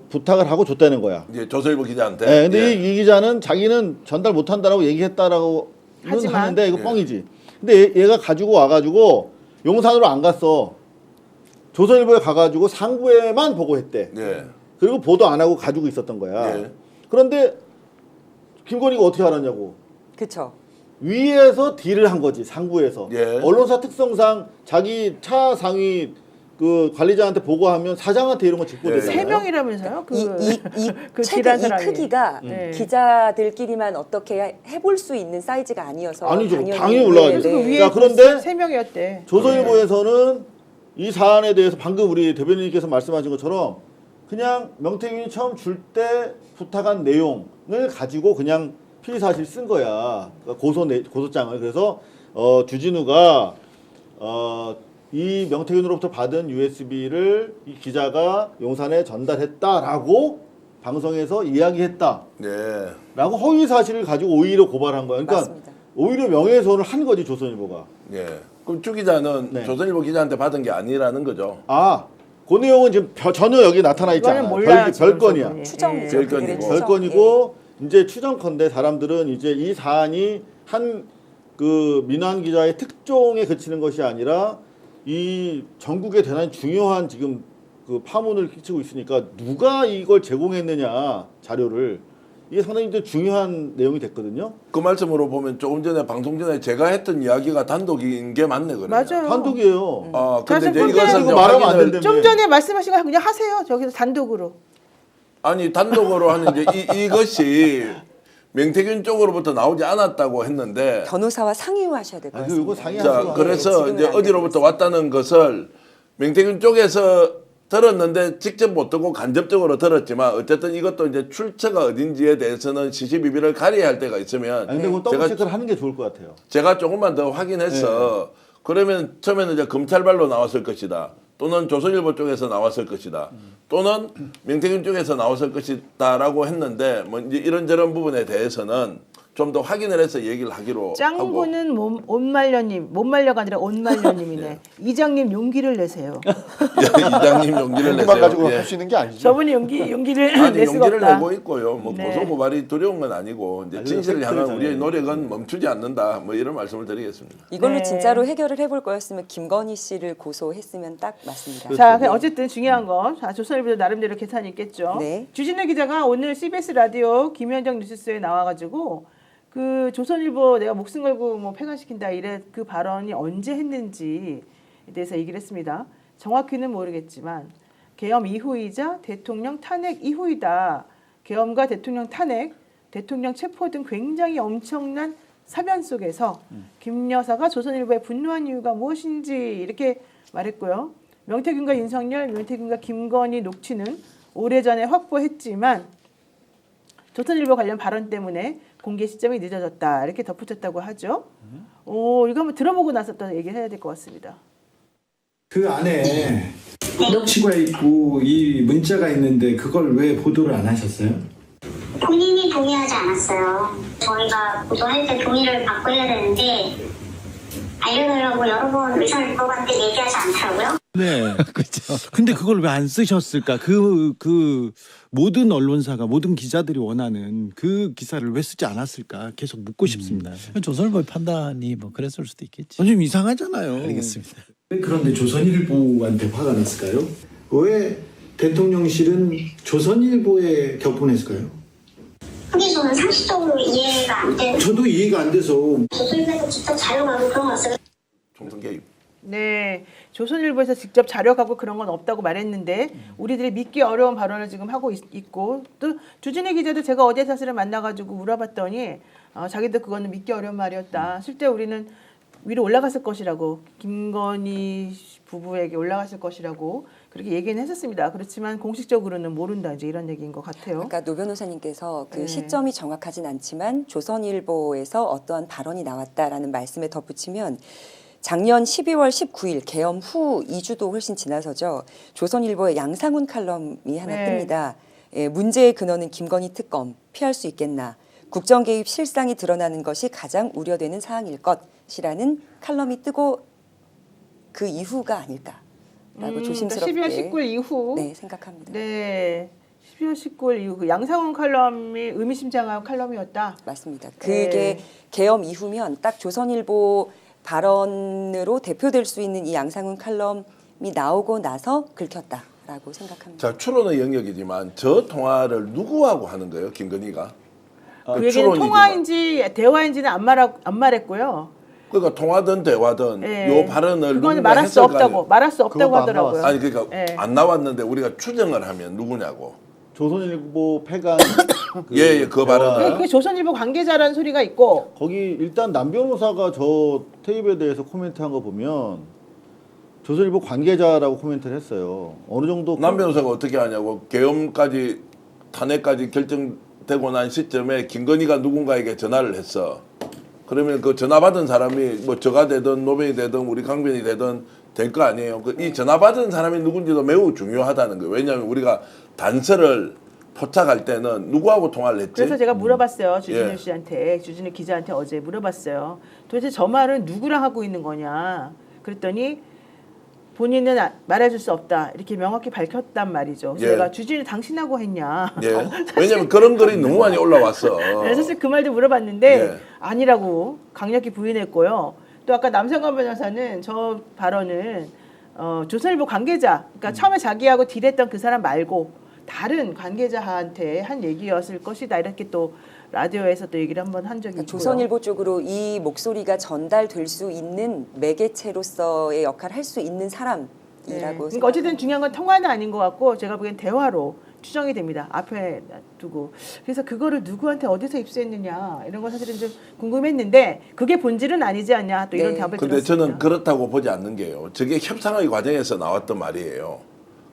부탁을 하고 줬다는 거야.
이제 조선일보 기자한테.
네, 근데
예.
이 기자는 자기는 전달 못 한다라고 얘기했다라고는
하지만-
하는데 이거
예.
뻥이지. 근데 얘가 가지고 와가지고 용산으로 안 갔어. 조선일보에 가가지고 상부에만 보고했대.
예.
그리고 보도 안 하고 가지고 있었던 거야.
예.
그런데 김건희가 어떻게 알았냐고.
그렇죠.
위에서 딜을 한 거지 상부에서.
예.
언론사 특성상 자기 차 상위 그 관리자한테 보고하면 사장한테 이런 거 짚고
예.
되잖아요.
세 명이라면서요?
이
그
책의
딜한
이
사람이.
크기가
네.
기자들끼리만 어떻게 해볼 수 있는 사이즈가 아니어서
아니죠.
당연히,
당연히 올라가죠.
그래서 그
네.
위에
자, 그런데
세 명이었대.
조선일보에서는 이 사안에 대해서 방금 우리 대변인께서 말씀하신 것처럼 그냥 명태균이 처음 줄 때 부탁한 내용을 가지고 그냥 피의 사실 쓴 거야. 그러니까 고소장을. 그래서 주진우가 이 명태균으로부터 받은 USB를 이 기자가 용산에 전달했다라고 방송에서 이야기했다라고
예.
허위 사실을 가지고 오히려 고발한 거야. 그러니까
맞습니다.
오히려 명예훼손을 한 거지 조선일보가.
예. 그럼 주 기자는
네.
조선일보 기자한테 받은 게 아니라는 거죠.
그 내용은 지금 전혀 여기 나타나 있지
이거는
않아요.
몰라요. 지금
별건이야.
저분이.
추정이죠.
별건이고.
그들의 추정.
별건이고 이제 추정컨대 사람들은 이제 이 사안이 한 그 민환 기자의 특종에 그치는 것이 아니라 이 전국에 대단히 중요한 지금 그 파문을 끼치고 있으니까 누가 이걸 제공했느냐 자료를 이게 상당히 좀 중요한 내용이 됐거든요.
그 말씀으로 보면 조금 전에 방송 전에 제가 했던 이야기가 단독인 게 맞네 그러면.
맞아요.
단독이에요.
아 근데
사실
이제
좀
이것은
전에
이제
이거 말하면 안
확인을-
된다며.
좀 전에 말씀하신 거 그냥 하세요. 저기서 단독으로.
아니 단독으로 하는 이제 이것이 명태균 쪽으로부터 나오지 않았다고 했는데
변호사와 상의하셔야 될 것
이거
같습니다.
상의하시고
자
하세요.
그래서
지금은
이제
안
어디로부터
되고
왔다는 것을 명태균 쪽에서 들었는데 직접 못 듣고 간접적으로 들었지만 어쨌든 이것도 이제 출처가 어딘지에 대해서는 시시비비를 가려야 할 때가 있으면
아니, 근데 그건 더블 체크를 하는 게 좋을 것 같아요.
제가 조금만 더 확인해서 그러면 처음에는 이제 검찰발로 나왔을 것이다. 또는 조선일보 쪽에서 나왔을 것이다. 또는 명태균 쪽에서 나왔을 것이다라고 했는데 뭐 이제 이런저런 부분에 대해서는 좀 더 확인을 해서 얘기를 하기로 하고.
짱구는 옷말려님, 못말려가 아니라 옷말려님이네. 이장님 용기를 내세요.
이장님 용기를
그만
내세요.
가지고
예.
할 수 있는 게 아니죠.
저분이 용기를
아니
낼 수가
용기를
없다.
내고 있고요. 뭐
네.
고소 고발이 두려운 건 아니고 이제
아니,
진실을 향한
팩트를
우리의
전해야
노력은 멈추지 않는다. 뭐 이런 말씀을 드리겠습니다.
이걸로
네.
진짜로 해결을 해볼 거였으면 김건희 씨를 고소했으면 딱 맞습니다.
자, 그냥 어쨌든 중요한 건 조선일보도 나름대로 계산이 있겠죠.
네.
주진우 기자가 오늘 CBS 라디오 김현정 뉴스에 나와가지고 그 조선일보 내가 목숨 걸고 뭐 폐간시킨다 이래 그 발언이 언제 했는지에 대해서 얘기를 했습니다. 정확히는 모르겠지만 계엄 이후이자 대통령 탄핵 이후이다. 계엄과 대통령 탄핵, 대통령 체포 등 굉장히 엄청난 사변 속에서 김 여사가 조선일보에 분노한 이유가 무엇인지 이렇게 말했고요. 명태균과 윤석열, 명태균과 김건희 녹취는 오래전에 확보했지만 조선일보 관련 발언 때문에 공개 시점이 늦어졌다 이렇게 덧붙였다고 하죠. 이거 한번 들어보고 나서 또 얘기를 해야 될 것 같습니다.
그 안에 녹취가 있고 이 문자가 있는데 그걸 왜 보도를 안 하셨어요?
본인이 동의하지 않았어요. 저희가 보도할 때 동의를 받고 해야 되는데 알려달라고 여러 번 의사를 물어봤는데 얘기하지 않더라고요.
네, 그렇죠. 근데 그걸 왜 안 쓰셨을까? 그 모든 언론사가 모든 기자들이 원하는 그 기사를 왜 쓰지 않았을까? 계속 묻고 싶습니다.
조선일보의 판단이 뭐 그랬을 수도 있겠지.
좀 이상하잖아요.
알겠습니다.
그런데 조선일보한테 화가 났을까요? 왜 대통령실은 조선일보에 격분했을까요?
그게 저는 상식적으로 이해가 안 돼요.
저도 이해가 안 돼서
조선일보에서 직접 자료가고 그런 거 없어요.
총선 개입.
네, 조선일보에서 직접 자료하고 그런 건 없다고 말했는데 우리들이 믿기 어려운 발언을 지금 하고 있고 또 주진희 기자도 제가 어제 사실을 만나가지고 물어봤더니 자기도 그거는 믿기 어려운 말이었다. 실제 우리는 위로 올라갔을 것이라고 김건희 부부에게 올라갔을 것이라고 그렇게 얘기는 했었습니다. 그렇지만 공식적으로는 모른다 이제 이런 얘기인 것 같아요.
아까 노 변호사님께서 그
네.
시점이 정확하진 않지만 조선일보에서 어떠한 발언이 나왔다라는 말씀에 덧붙이면 작년 12월 19일 개엄 후 2주도 훨씬 지나서죠. 조선일보의 양상훈 칼럼이 하나
네.
뜹니다. 예, 문제의 근원은 김건희 특검 피할 수 있겠나. 국정 개입 실상이 드러나는 것이 가장 우려되는 사항일 것이라는 칼럼이 뜨고 그 이후가 아닐까라고 조심스럽게
12월 19일 이후
네, 생각합니다.
네, 12월 19일 이후 그 양상훈 칼럼이 의미심장한 칼럼이었다.
맞습니다.
네.
그게 개엄 이후면 딱 조선일보 발언으로 대표될 수 있는 이 양상훈 칼럼이 나오고 나서 긁혔다라고 생각합니다.
자, 추론의 영역이지만 저 통화를 누구하고 하는 거예요, 김건희가?
그 얘기는
추론이지만.
통화인지 대화인지는 안 말했고요.
그러니까 통화든 대화든
네.
요 발언을
그건
누군가
말할 수 없다고 말할 수 없다고
그것도 안
하더라고요.
나왔어요.
아니 그러니까
네.
안 나왔는데 우리가 추정을 하면 누구냐고.
조선일보 폐간
예, 그 발언을.
그게 조선일보 관계자라는 소리가 있고
거기 일단 남 변호사가 저 테이프에 대해서 코멘트한 거 보면 조선일보 관계자라고 코멘트를 했어요. 어느 정도
남 변호사가 어떻게 하냐고. 계엄까지 탄핵까지 결정되고 난 시점에 김건희가 누군가에게 전화를 했어. 그러면 그 전화 받은 사람이 뭐 저가 되든 노변이 되든 우리 강변이 되든 될 거 아니에요. 이 전화 받은 사람이 누군지도 매우 중요하다는 거예요. 왜냐하면 우리가 단서를 포착할 때는 누구하고 통화를 했지?
그래서 제가 물어봤어요. 주진우
예.
씨한테, 주진우 기자한테 어제 물어봤어요. 도대체 저 말은 누구랑 하고 있는 거냐. 그랬더니 본인은 말해줄 수 없다. 이렇게 명확히 밝혔단 말이죠. 그래서
예.
내가 주진우 당신하고 했냐.
예. 왜냐면 그런 글이 너무 많이 올라왔어.
네, 사실 그 말도 물어봤는데
예.
아니라고 강력히 부인했고요. 또 아까 남성관 변호사는 저 발언은 조선일보 관계자, 그러니까 처음에 자기하고 딜했던 그 사람 말고 다른 관계자한테 한 얘기였을 것이다. 이렇게 또 라디오에서 또 얘기를 한번 한 적이 있고요.
조선일보 쪽으로 이 목소리가 전달될 수 있는 매개체로서의 역할을 할 수 있는 사람이라고
네. 그러니까
생각합니다.
어쨌든 중요한 건 통화는 아닌 것 같고 제가 보기엔 대화로 추정이 됩니다. 앞에 두고. 그래서 그거를 누구한테 어디서 입수했느냐 이런 건 사실은 좀 궁금했는데 그게 본질은 아니지 않냐 또 이런
네.
답을
근데
들었습니다.
저는 그렇다고 보지 않는 게요. 저게 협상의 과정에서 나왔던 말이에요.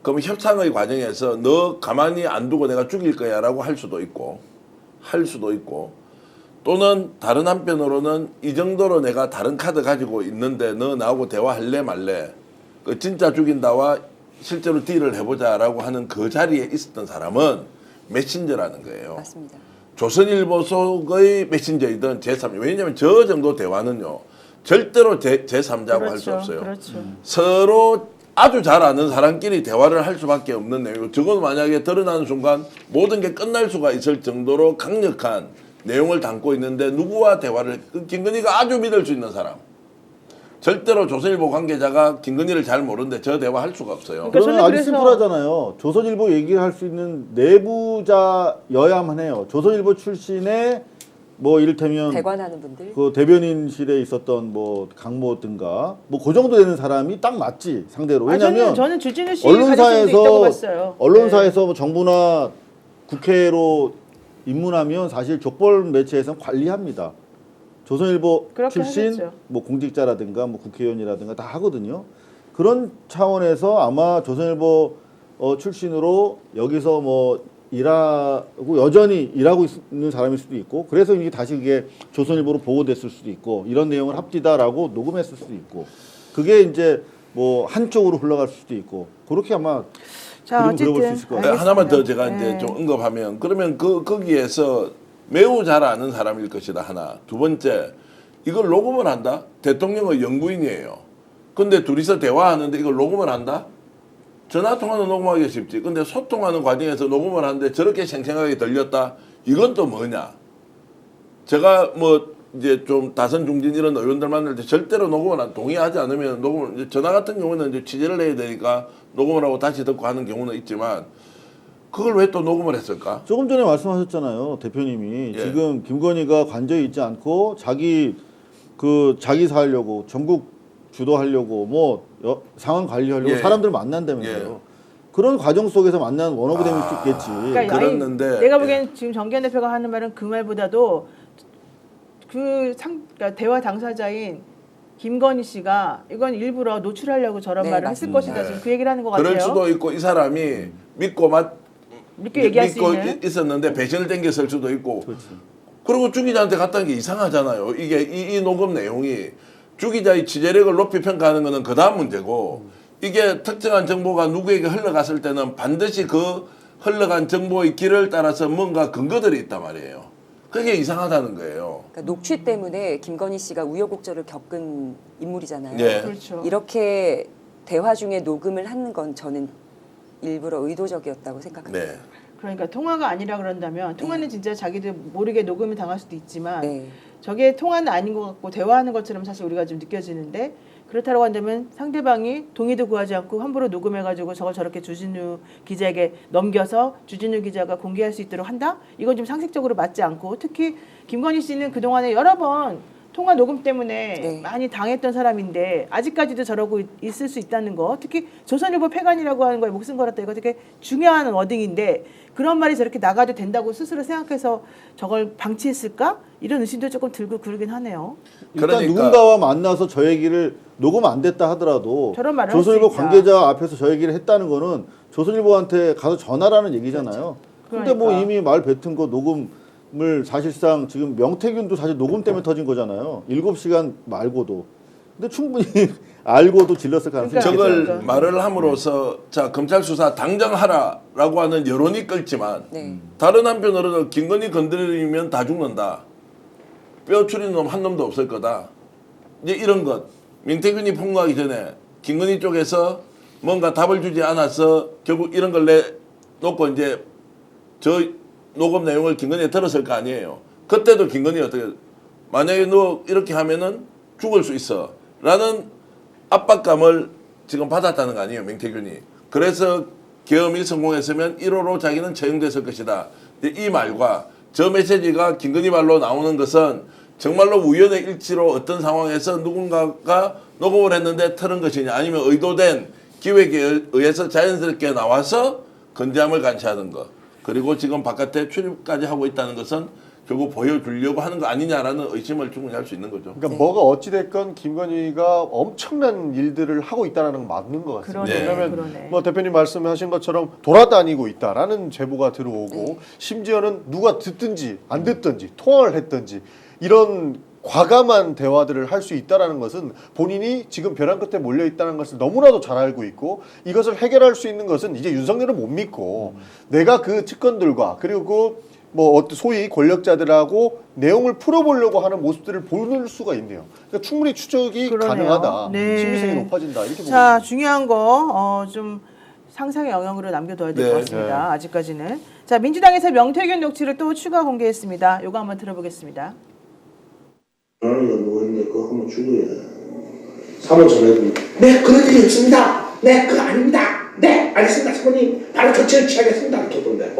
그럼 협상의 과정에서 너 가만히 안 두고 내가 죽일 거야라고 할 수도 있고 또는 다른 한편으로는 이 정도로 내가 다른 카드 가지고 있는데 너 나하고 대화할래 말래 그 진짜 죽인다와 실제로 딜을 해보자라고 하는 그 자리에 있었던 사람은 메신저라는 거예요.
맞습니다.
조선일보 속의 메신저이든 제3, 왜냐하면 저 정도 대화는요 절대로 제3자고 할 수 없어요.
그렇죠.
서로 아주 잘 아는 사람끼리 대화를 할 수밖에 없는 내용. 적어도 만약에 드러나는 순간 모든 게 끝날 수가 있을 정도로 강력한 내용을 담고 있는데 누구와 대화를 김건희가 아주 믿을 수 있는 사람. 절대로 조선일보 관계자가 김건희를 잘 모르는데 저 대화 할 수가 없어요.
그러니까
그러면
저는
아주
그래서-
심플하잖아요. 조선일보 얘기를 할 수 있는 내부자여야만 해요. 조선일보 출신의 뭐 이를테면
대관하는 분들.
그 대변인실에 있었던 뭐 강모든가 뭐 그 정도 되는 사람이 딱 맞지 상대로. 왜냐면
저는 주진우 씨 가능성도 있다고 봤어요.
언론사에서 뭐 정부나 국회로 입문하면 사실 족벌 매체에서는 관리합니다. 조선일보
그렇게
출신
하겠죠.
뭐 공직자라든가 뭐 국회의원이라든가 다 하거든요. 그런 차원에서 아마 조선일보 출신으로 여기서 뭐 일하고 여전히 일하고 있는 사람일 수도 있고 그래서 이게 다시 그게 조선일보로 보고됐을 수도 있고 이런 내용을 합디다라고 녹음했을 수도 있고 그게 이제 뭐 한쪽으로 흘러갈 수도 있고 그렇게 아마
자,
그림 그려볼 수
어쨌든
있을 것 같아요.
하나만 더
알겠습니다.
제가 이제
네.
좀 언급하면 그러면 거기에서 매우 잘 아는 사람일 것이다 하나. 두 번째 이걸 녹음을 한다. 대통령의 연구인이에요. 근데 둘이서 대화하는데 이걸 녹음을 한다. 전화 통화는 녹음하기 쉽지. 근데 소통하는 과정에서 녹음을 하는데 저렇게 생생하게 들렸다. 이건 또 뭐냐? 제가 뭐 이제 좀 다선 중진 이런 의원들 만날 때 절대로 녹음을 동의하지 않으면 녹음을 전화 같은 경우는 이제 취재를 해야 되니까 녹음을 하고 다시 듣고 하는 경우는 있지만 그걸 왜 또 녹음을 했을까?
조금 전에 말씀하셨잖아요, 대표님이.
예.
지금 김건희가 관저에 있지 않고 자기 살려고 전국 주도하려고 뭐 상황 관리하려고
예.
사람들 만난다면서요.
예.
그런 과정 속에서 만난 원오브댐일 수 있겠지.
그러니까 아니,
그랬는데,
내가 보기엔 지금 정기현 대표가 하는 말은 그 말보다도 그러니까 대화 당사자인 김건희 씨가 이건 일부러 노출하려고 저런
네,
말을
맞습니다.
했을 것이다. 지금 그 얘기를 하는 것 같아요.
그럴 수도 있고 이 사람이
믿고 얘기할 수 있는.
있었는데 배신을 땡겼을 수도 있고. 그리고 주 기자한테 갔다는 게 이상하잖아요. 이게 이 녹음 내용이 주 기자의 취재력을 높이 평가하는 것은 그 다음 문제고 이게 특정한 정보가 누구에게 흘러갔을 때는 반드시 그 흘러간 정보의 길을 따라서 뭔가 근거들이 있단 말이에요. 그게 이상하다는 거예요.
그러니까 녹취 때문에 김건희 씨가 우여곡절을 겪은 인물이잖아요.
네.
그렇죠.
이렇게 대화 중에 녹음을 하는 건 저는 일부러 의도적이었다고 생각합니다.
네.
그러니까 통화가 아니라 그런다면 통화는 진짜 자기들 모르게 녹음이 당할 수도 있지만
네.
저게 통화는 아닌 것 같고 대화하는 것처럼 사실 우리가 좀 느껴지는데 그렇다고 한다면 상대방이 동의도 구하지 않고 함부로 녹음해가지고 저걸 저렇게 주진우 기자에게 넘겨서 주진우 기자가 공개할 수 있도록 한다? 이건 좀 상식적으로 맞지 않고 특히 김건희 씨는 그동안에 여러 번 통화 녹음 때문에
네.
많이 당했던 사람인데 아직까지도 저러고 있을 수 있다는 거 특히 조선일보 폐간이라고 하는 거에 목숨 걸었다 이거 되게 중요한 워딩인데 그런 말이 저렇게 나가도 된다고 스스로 생각해서 저걸 방치했을까? 이런 의심도 조금 들고 그러긴 하네요.
일단
그러니까-
누군가와 만나서 저 얘기를 녹음 안 됐다 하더라도
저런 말을
조선일보
할수 있다.
관계자 앞에서 저 얘기를 했다는 거는 조선일보한테 가서 전하라는 얘기잖아요. 근데 뭐
그러니까.
이미 말 뱉은 거 녹음을 사실상 지금 명태균도 사실 녹음 때문에 터진 거잖아요. 7시간 말고도. 근데 충분히 알고도 질렀을 가능성이
그러니까
저걸
그렇죠.
말을 함으로써 자 검찰 수사 당장 하라라고 하는 여론이 끓지만
네.
다른 한편으로는 김건희 건드리면 다 죽는다. 뼈 추린 놈 한 놈도 없을 거다. 이제 이런 것. 민태균이 폭로하기 전에 김건희 쪽에서 뭔가 답을 주지 않아서 결국 이런 걸 내놓고 이제 저 녹음 내용을 김건희에 들었을 거 아니에요. 그때도 김건희 어떻게 만약에 너 이렇게 하면은 죽을 수 있어 라는 압박감을 지금 받았다는 거 아니에요, 명태균이. 그래서 계엄이 성공했으면 1호로 자기는 처형됐을 것이다. 근데 이 말과 저 메시지가 김건희 말로 나오는 것은 정말로 우연의 일치로 어떤 상황에서 누군가가 녹음을 했는데 틀은 것이냐 아니면 의도된 기획에 의해서 자연스럽게 나와서 건재함을 감시하는 것. 그리고 지금 바깥에 출입까지 하고 있다는 것은 결국 보여주려고 하는 거 아니냐라는 의심을 충분히 할 수 있는 거죠.
그러니까 뭐가 어찌됐건 김건희가 엄청난 일들을 하고 있다는 건 맞는 것 같습니다.
그러네,
왜냐하면
그러네.
뭐 대표님 말씀하신 것처럼 돌아다니고 있다라는 제보가 들어오고 심지어는 누가 듣든지 안 듣든지 통화를 했든지 이런 과감한 대화들을 할 수 있다는 것은 본인이 지금 벼랑 끝에 몰려 있다는 것을 너무나도 잘 알고 있고 이것을 해결할 수 있는 것은 이제 윤석열을 못 믿고 내가 그 측근들과 그리고 뭐 소위 권력자들하고 내용을 풀어보려고 하는 모습들을 보는 수가 있네요. 그러니까 충분히 추적이
그러네요.
가능하다.
네.
심리성이 높아진다. 이렇게
자,
보면
중요한 거 좀 상상의 영역으로 남겨둬야 될 것
네.
같습니다.
네.
아직까지는. 자, 민주당에서 명태균 녹취를 또 추가 공개했습니다. 요거 한번 들어보겠습니다.
나는 누구인데 그거 한번 출두해야 돼. 사모 전해도 네 그런 일이 없습니다. 네 그거 아닙니다. 네 알겠습니다 사모님 바로 조치를 취하겠습니다. 이렇게 하던데.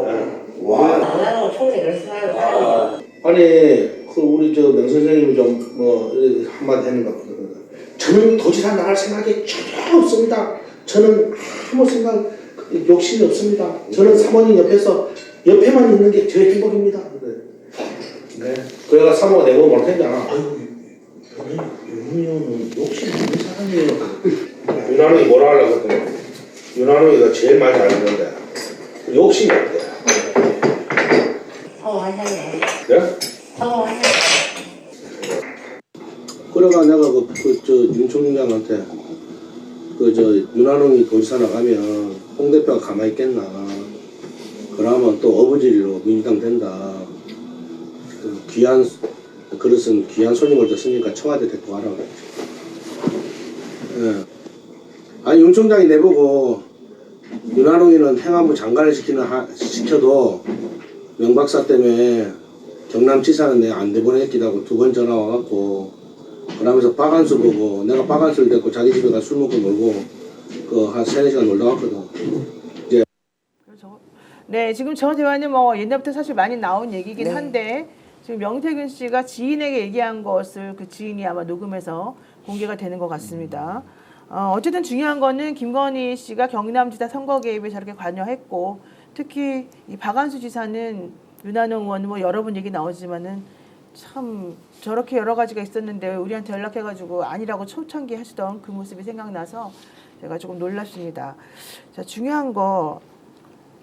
와.
나라고 총리 그렇게 생각하고
아니 그 우리 저 명 선생님이 좀 뭐 한마디 했는 것 같거든요. 저는 도지사 나갈 생각이 전혀 없습니다. 저는 아무 생각 욕심이 없습니다. 저는 사모님 옆에만 있는 게 제일 행복입니다. 네. 그래가 사모가 내고 뭘 했잖아. 아유, 윤희호는 욕심 없는 사람이에요. 윤한홍이 뭐라 하려고 했더니 윤한홍이가 제일 많이 알는데 욕심이 안 돼.
성공하셨네.
네?
성공하셨네.
그래가 내가 저 윤 총장한테 윤한홍이 도지사 나가면 홍 대표가 가만히 있겠나. 그러면 또 어부지리로 민주당 된다. 귀한 그릇은 귀한 손님을 뒀으니까 청와대 데리고 가라고 그랬지. 예. 아니 윤 총장이 내보고 윤한홍이는 행안부 장관을 시켜도 명 박사 때문에 경남지사는 내가 안 내보냈기라고 2번 전화 와갖고 그러면서 박한수 보고 내가 박한수를 데리고 자기 집에 가서 술 먹고 놀고 한 3-4시간 놀다 왔거든. 이제
네, 지금 저 대화는 뭐 옛날부터 사실 많이 나온 얘기긴
네.
한데 지금 명태균 씨가 지인에게 얘기한 것을 그 지인이 아마 녹음해서 공개가 되는 것 같습니다. 어쨌든 중요한 거는 김건희 씨가 경남지사 선거 개입에 저렇게 관여했고 특히 이 박한수 지사는 윤한홍 의원 뭐 여러 번 얘기 나오지만은 참 저렇게 여러 가지가 있었는데 왜 우리한테 연락해가지고 아니라고 초창기 하시던 그 모습이 생각나서 제가 조금 놀랐습니다. 자, 중요한 거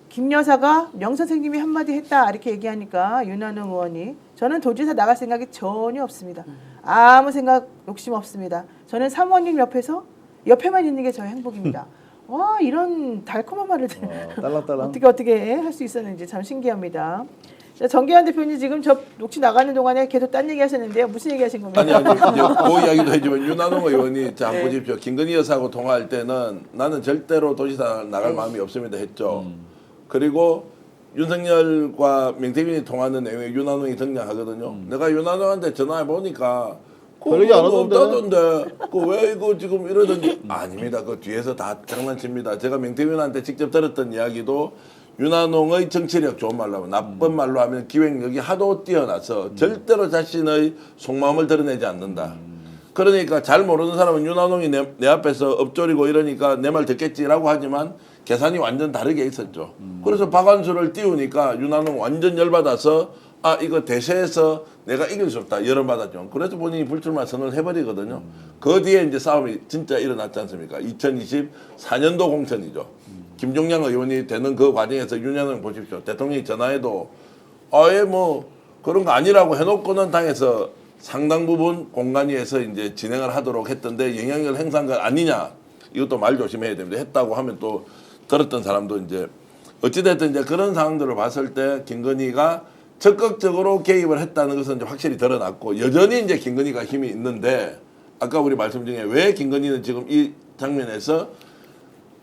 김 여사가 명 선생님이 한마디 했다 이렇게 얘기하니까 윤한홍 의원이 저는 도지사 나갈 생각이 전혀 없습니다. 아무 생각 욕심 없습니다. 저는 사모님 옆에만 있는 게 저의 행복입니다. 와 이런 달콤한 말을
딸랑딸랑.
어떻게 할 수 있었는지 참 신기합니다. 자, 정계환 대표님 지금 저 녹취 나가는 동안에 계속 딴 얘기 하셨는데요. 무슨 얘기 하신 겁니까?
아니 이제 그 이야기도 했지만 윤한홍 의원이 자
네.
보십시오. 김건희 여사하고 통화할 때는 나는 절대로 도지사 나갈 마음이 없습니다 했죠. 그리고 윤석열과 명태균이 통화하는 내용에 윤한홍이 등장하거든요. 내가 윤한홍한테 전화해 보니까
별 얘기 안 하던데.
없다던데. 왜 이거 지금 이러던지 아닙니다. 그 뒤에서 다 장난칩니다. 제가 명태균한테 직접 들었던 이야기도 윤한홍의 정치력 좋은 말로 하면 나쁜 말로 하면 기획력이 하도 뛰어나서 절대로 자신의 속마음을 드러내지 않는다. 그러니까 잘 모르는 사람은 윤한홍이 내 앞에서 엎조리고 이러니까 내 말 듣겠지라고 하지만 계산이 완전 다르게 있었죠. 그래서 박한수를 띄우니까 윤한홍 완전 열받아서 아 이거 대세에서 내가 이길 수 없다 열받았죠. 그래서 본인이 불출마 선언을 해버리거든요. 그 뒤에 이제 싸움이 진짜 일어났지 않습니까? 2024년도 공천이죠. 김종량 의원이 되는 그 과정에서 윤한홍 보십시오. 대통령이 전화해도 아예 뭐 그런 거 아니라고 해놓고는 당에서 상당 부분 공간위에서 이제 진행을 하도록 했던데 영향력을 행사한 건 아니냐. 이것도 말 조심해야 됩니다. 했다고 하면 또 들었던 사람도 이제 어찌됐든 이제 그런 상황들을 봤을 때 김건희가 적극적으로 개입을 했다는 것은 이제 확실히 드러났고 여전히 이제 김건희가 힘이 있는데 아까 우리 말씀 중에 왜 김건희는 지금 이 장면에서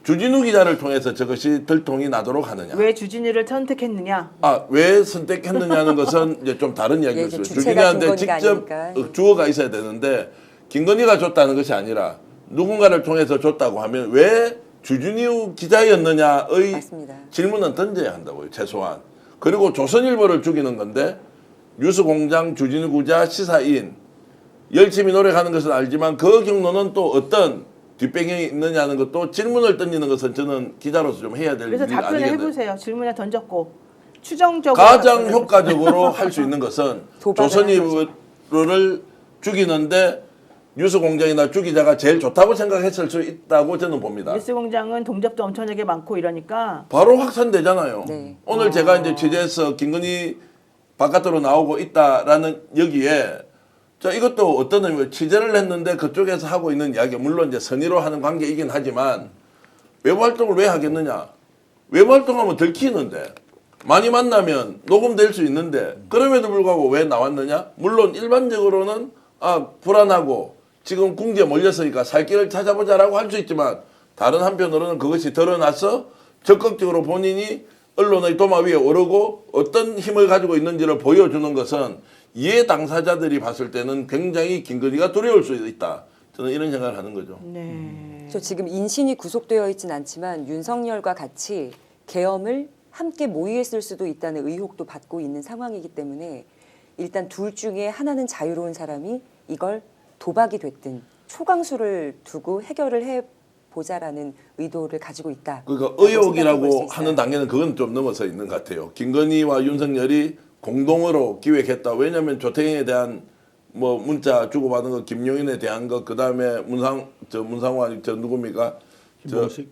주진우 기자를 통해서 저것이 들통이 나도록 하느냐.
왜 주진우를 선택했느냐?
왜 선택했느냐는 것은 이제 좀 다른 이야기일 수 있어요.
주체가
주진우한테
김건희가
직접
아니니까.
주어가 있어야 되는데 김건희가 줬다는 것이 아니라 누군가를 통해서 줬다고 하면 왜 주진우 기자였느냐의
맞습니다.
질문은 던져야 한다고요. 최소한. 그리고 조선일보를 죽이는 건데 뉴스공장 주진우 기자 시사인 열심히 노력하는 것은 알지만 그 경로는 또 어떤 뒷배경이 있느냐는 것도 질문을 던지는 것은 저는 기자로서 좀 해야 될 일이
그래서 답변을
아니겠나요?
해보세요. 질문을 던졌고 추정적으로
가장
답변을
효과적으로 할 수 있는 것은
도박을
조선일보를 죽이는데 뉴스공장이나 주기자가 제일 좋다고 생각했을 수 있다고 저는 봅니다.
뉴스공장은 동접도 엄청나게 많고 이러니까
바로 확산되잖아요.
네.
오늘 제가 이제 취재해서 김건희 바깥으로 나오고 있다라는 여기에 자 이것도 어떤 의미 취재를 했는데 그쪽에서 하고 있는 이야기 물론 이제 선의로 하는 관계이긴 하지만 외부 활동을 왜 하겠느냐? 외부 활동하면 들키는데 많이 만나면 녹음될 수 있는데 그럼에도 불구하고 왜 나왔느냐? 물론 일반적으로는 불안하고 지금 궁지에 몰렸으니까 살 길을 찾아보자라고 할 수 있지만 다른 한편으로는 그것이 드러나서 적극적으로 본인이 언론의 도마 위에 오르고 어떤 힘을 가지고 있는지를 보여주는 것은 이해 당사자들이 봤을 때는 굉장히 김건희가 두려울 수 있다. 저는 이런 생각을 하는 거죠.
네.
저 지금 인신이 구속되어 있진 않지만 윤석열과 같이 계엄을 함께 모의했을 수도 있다는 의혹도 받고 있는 상황이기 때문에 일단 둘 중에 하나는 자유로운 사람이 이걸 도박이 됐든 초강수를 두고 해결을 해보자라는 의도를 가지고 있다.
그러니까 의혹이라고 하는 단계는 그건 좀 넘어서 있는 것 같아요. 김건희와 윤석열이 공동으로 기획했다. 왜냐하면 조태경에 대한 뭐 문자 주고받은 거, 김용인에 대한 거, 그 다음에 문상환 누굽니까?
김범식?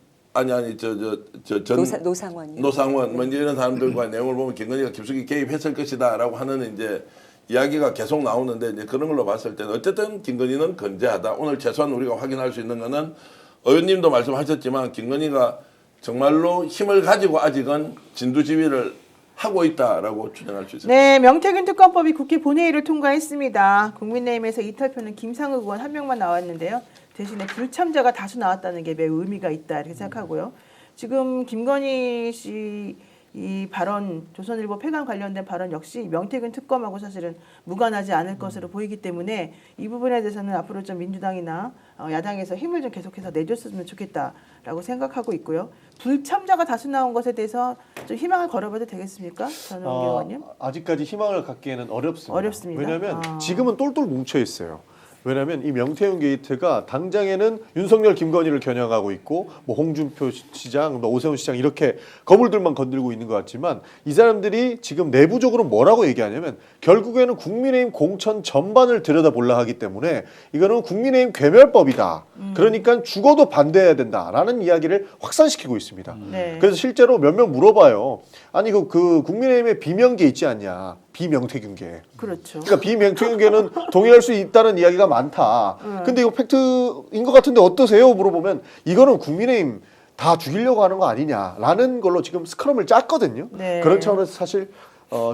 노상원.
뭐 이런 사람들과의 내용을 보면 김건희가 깊숙이 개입했을 것이다라고 하는 이제 이야기가 계속 나오는데 이제 그런 걸로 봤을 때는 어쨌든 김건희는 건재하다. 오늘 최소한 우리가 확인할 수 있는 거는 의원님도 말씀하셨지만 김건희가 정말로 힘을 가지고 아직은 진두지휘를 하고 있다라고 추정할 수 있습니다.
네, 명태균 특검법이 국회 본회의를 통과했습니다. 국민의힘에서 이탈표는 김상욱 의원 한 명만 나왔는데요. 대신에 불참자가 다수 나왔다는 게 매우 의미가 있다 이렇게 생각하고요. 지금 김건희 씨 이 발언 조선일보 폐간 관련된 발언 역시 명태균 특검하고 사실은 무관하지 않을 것으로 보이기 때문에 이 부분에 대해서는 앞으로 좀 민주당이나 야당에서 힘을 좀 계속해서 내줬으면 좋겠다라고 생각하고 있고요. 불참자가 다수 나온 것에 대해서 좀 희망을 걸어봐도 되겠습니까, 전원기 의원님?
아직까지 희망을 갖기에는 어렵습니다.
어렵습니다.
왜냐하면 지금은 똘똘 뭉쳐 있어요. 왜냐하면 이 명태균 게이트가 당장에는 윤석열, 김건희를 겨냥하고 있고 뭐 홍준표 시장, 뭐 오세훈 시장 이렇게 거물들만 건들고 있는 것 같지만 이 사람들이 지금 내부적으로 뭐라고 얘기하냐면 결국에는 국민의힘 공천 전반을 들여다보려 하기 때문에 이거는 국민의힘 괴멸법이다. 그러니까 죽어도 반대해야 된다라는 이야기를 확산시키고 있습니다.
네.
그래서 실제로 몇 명 물어봐요. 아니 그 국민의힘에 비명계 있지 않냐? 비명태균계.
그렇죠.
그러니까 비명태균계는 동의할 수 있다는 이야기가 많다. 근데 이거 팩트인 것 같은데 어떠세요? 물어보면 이거는 국민의힘 다 죽이려고 하는 거 아니냐라는 걸로 지금 스크럼을 짰거든요.
네.
그런 차원에서 사실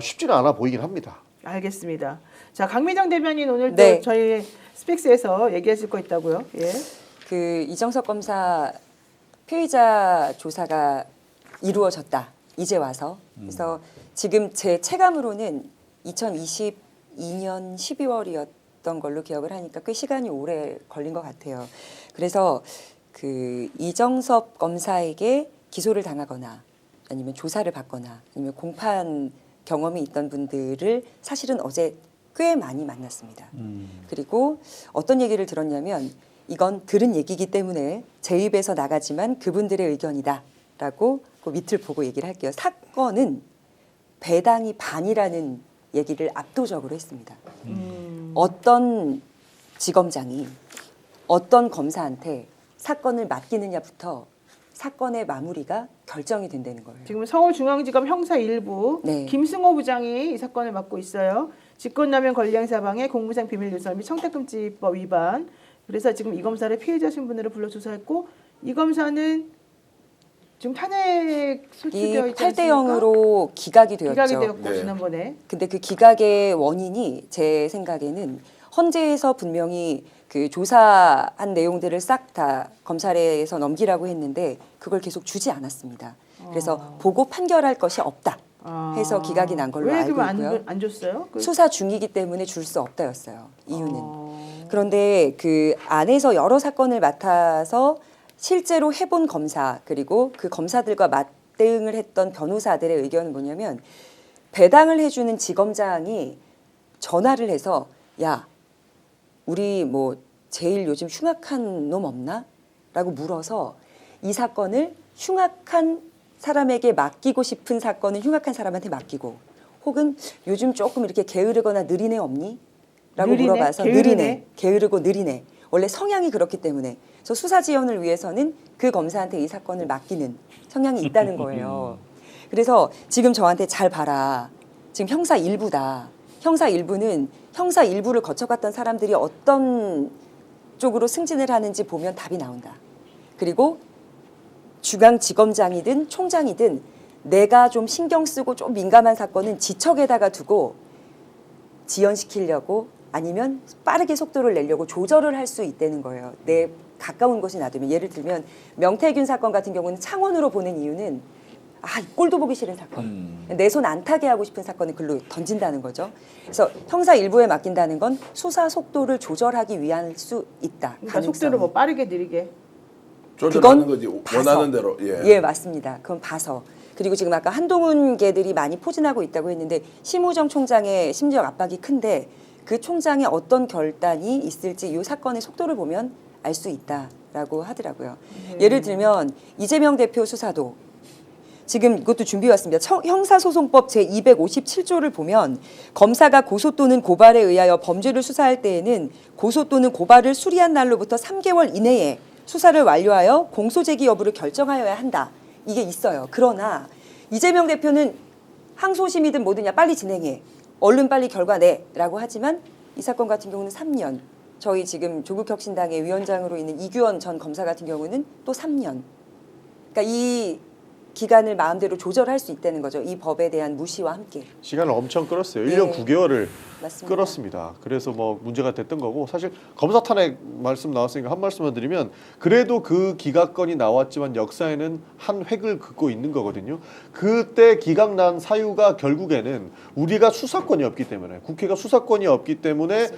쉽지는 않아 보이긴 합니다.
알겠습니다. 자, 강미정 대변인 오늘 또
네.
저희 스펙스에서 얘기하실 거 있다고요? 예.
그 이정석 검사 피의자 조사가 이루어졌다. 이제 와서. 그래서 지금 제 체감으로는 2022년 12월이었던 걸로 기억을 하니까 꽤 시간이 오래 걸린 것 같아요. 그래서 그 이정섭 검사에게 기소를 당하거나 아니면 조사를 받거나 아니면 공판 경험이 있던 분들을 사실은 어제 꽤 많이 만났습니다. 그리고 어떤 얘기를 들었냐면 이건 들은 얘기이기 때문에 제 입에서 나가지만 그분들의 의견이다라고 그 밑을 보고 얘기를 할게요. 사건은 배당이 반이라는 얘기를 압도적으로 했습니다. 어떤 지검장이 어떤 검사한테 사건을 맡기느냐부터 사건의 마무리가 결정이 된다는 거예요.
지금 서울중앙지검 형사 1부
네.
김승호 부장이 이 사건을 맡고 있어요. 직권남용 권리행사방해 공무상 비밀누설 및 청탁금지법 위반. 그래서 지금 이 검사를 피해자 신분으로 불러 조사했고 이 검사는 지금 탄핵 소추되어 있지 않습니까?
8대 0으로 기각이 되었죠.
기각이 되었고
네.
지난번에.
근데 그 기각의 원인이 제 생각에는 헌재에서 분명히 그 조사한 내용들을 싹 다 검찰에서 넘기라고 했는데 그걸 계속 주지 않았습니다. 그래서 보고 판결할 것이 없다 해서 기각이 난 걸로
왜
알고
그럼
있고요.
안 줬어요?
수사 중이기 때문에 줄 수 없다였어요. 이유는. 그런데 그 안에서 여러 사건을 맡아서 실제로 해본 검사 그리고 그 검사들과 맞대응을 했던 변호사들의 의견은 뭐냐면 배당을 해주는 지검장이 전화를 해서 야 우리 뭐 제일 요즘 흉악한 놈 없나? 라고 물어서 이 사건을 흉악한 사람에게 맡기고 싶은 사건은 흉악한 사람한테 맡기고 혹은 요즘 조금 이렇게 게으르거나 느린 애 없니? 라고
느리네?
물어봐서
게으르네?
게으르고 느리네. 원래 성향이 그렇기 때문에. 그래서 수사 지원을 위해서는 그 검사한테 이 사건을 맡기는 성향이 있다는 거예요. 그래서 지금 저한테 잘 봐라. 지금 형사 1부다. 형사 1부는 형사 1부를 거쳐갔던 사람들이 어떤 쪽으로 승진을 하는지 보면 답이 나온다. 그리고 중앙지검장이든 총장이든 내가 좀 신경 쓰고 좀 민감한 사건은 지척에다가 두고 지연시키려고 아니면 빠르게 속도를 내려고 조절을 할 수 있다는 거예요. 내 가까운 곳에 놔두면 예를 들면 명태균 사건 같은 경우는 창원으로 보낸 이유는 이 꼴도 보기 싫은 사건. 내 손 안 타게 하고 싶은 사건을 글로 던진다는 거죠. 그래서 형사 일부에 맡긴다는 건 수사 속도를 조절하기 위한 수 있다.
그러니까 속도를 뭐 빠르게 느리게.
조절하는 거지
봐서.
원하는 대로.
예, 맞습니다. 그건 봐서. 그리고 지금 아까 한동훈 계들이 많이 포진하고 있다고 했는데 심우정 총장의 심지어 압박이 큰데 그 총장의 어떤 결단이 있을지 이 사건의 속도를 보면 알 수 있다라고 하더라고요. 예를 들면 이재명 대표 수사도 지금 이것도 준비해 왔습니다. 형사소송법 제257조를 보면 검사가 고소 또는 고발에 의하여 범죄를 수사할 때에는 고소 또는 고발을 수리한 날로부터 3개월 이내에 수사를 완료하여 공소 제기 여부를 결정하여야 한다. 이게 있어요. 그러나 이재명 대표는 항소심이든 뭐든야 빨리 진행해. 얼른 빨리 결과 내라고 하지만 이 사건 같은 경우는 3년. 저희 지금 조국혁신당의 위원장으로 있는 이규원 전 검사 같은 경우는 또 3년. 그러니까 이 기간을 마음대로 조절할 수 있다는 거죠. 이 법에 대한 무시와 함께.
시간을 엄청 끌었어요.
예.
1년 9개월을
맞습니다.
끌었습니다. 그래서 뭐 문제가 됐던 거고 사실 검사 탄핵 말씀 나왔으니까 한 말씀만 드리면 그래도 그 기각건이 나왔지만 역사에는 한 획을 긋고 있는 거거든요. 그때 기각난 사유가 결국에는 우리가 수사권이 없기 때문에 국회가 수사권이 없기 때문에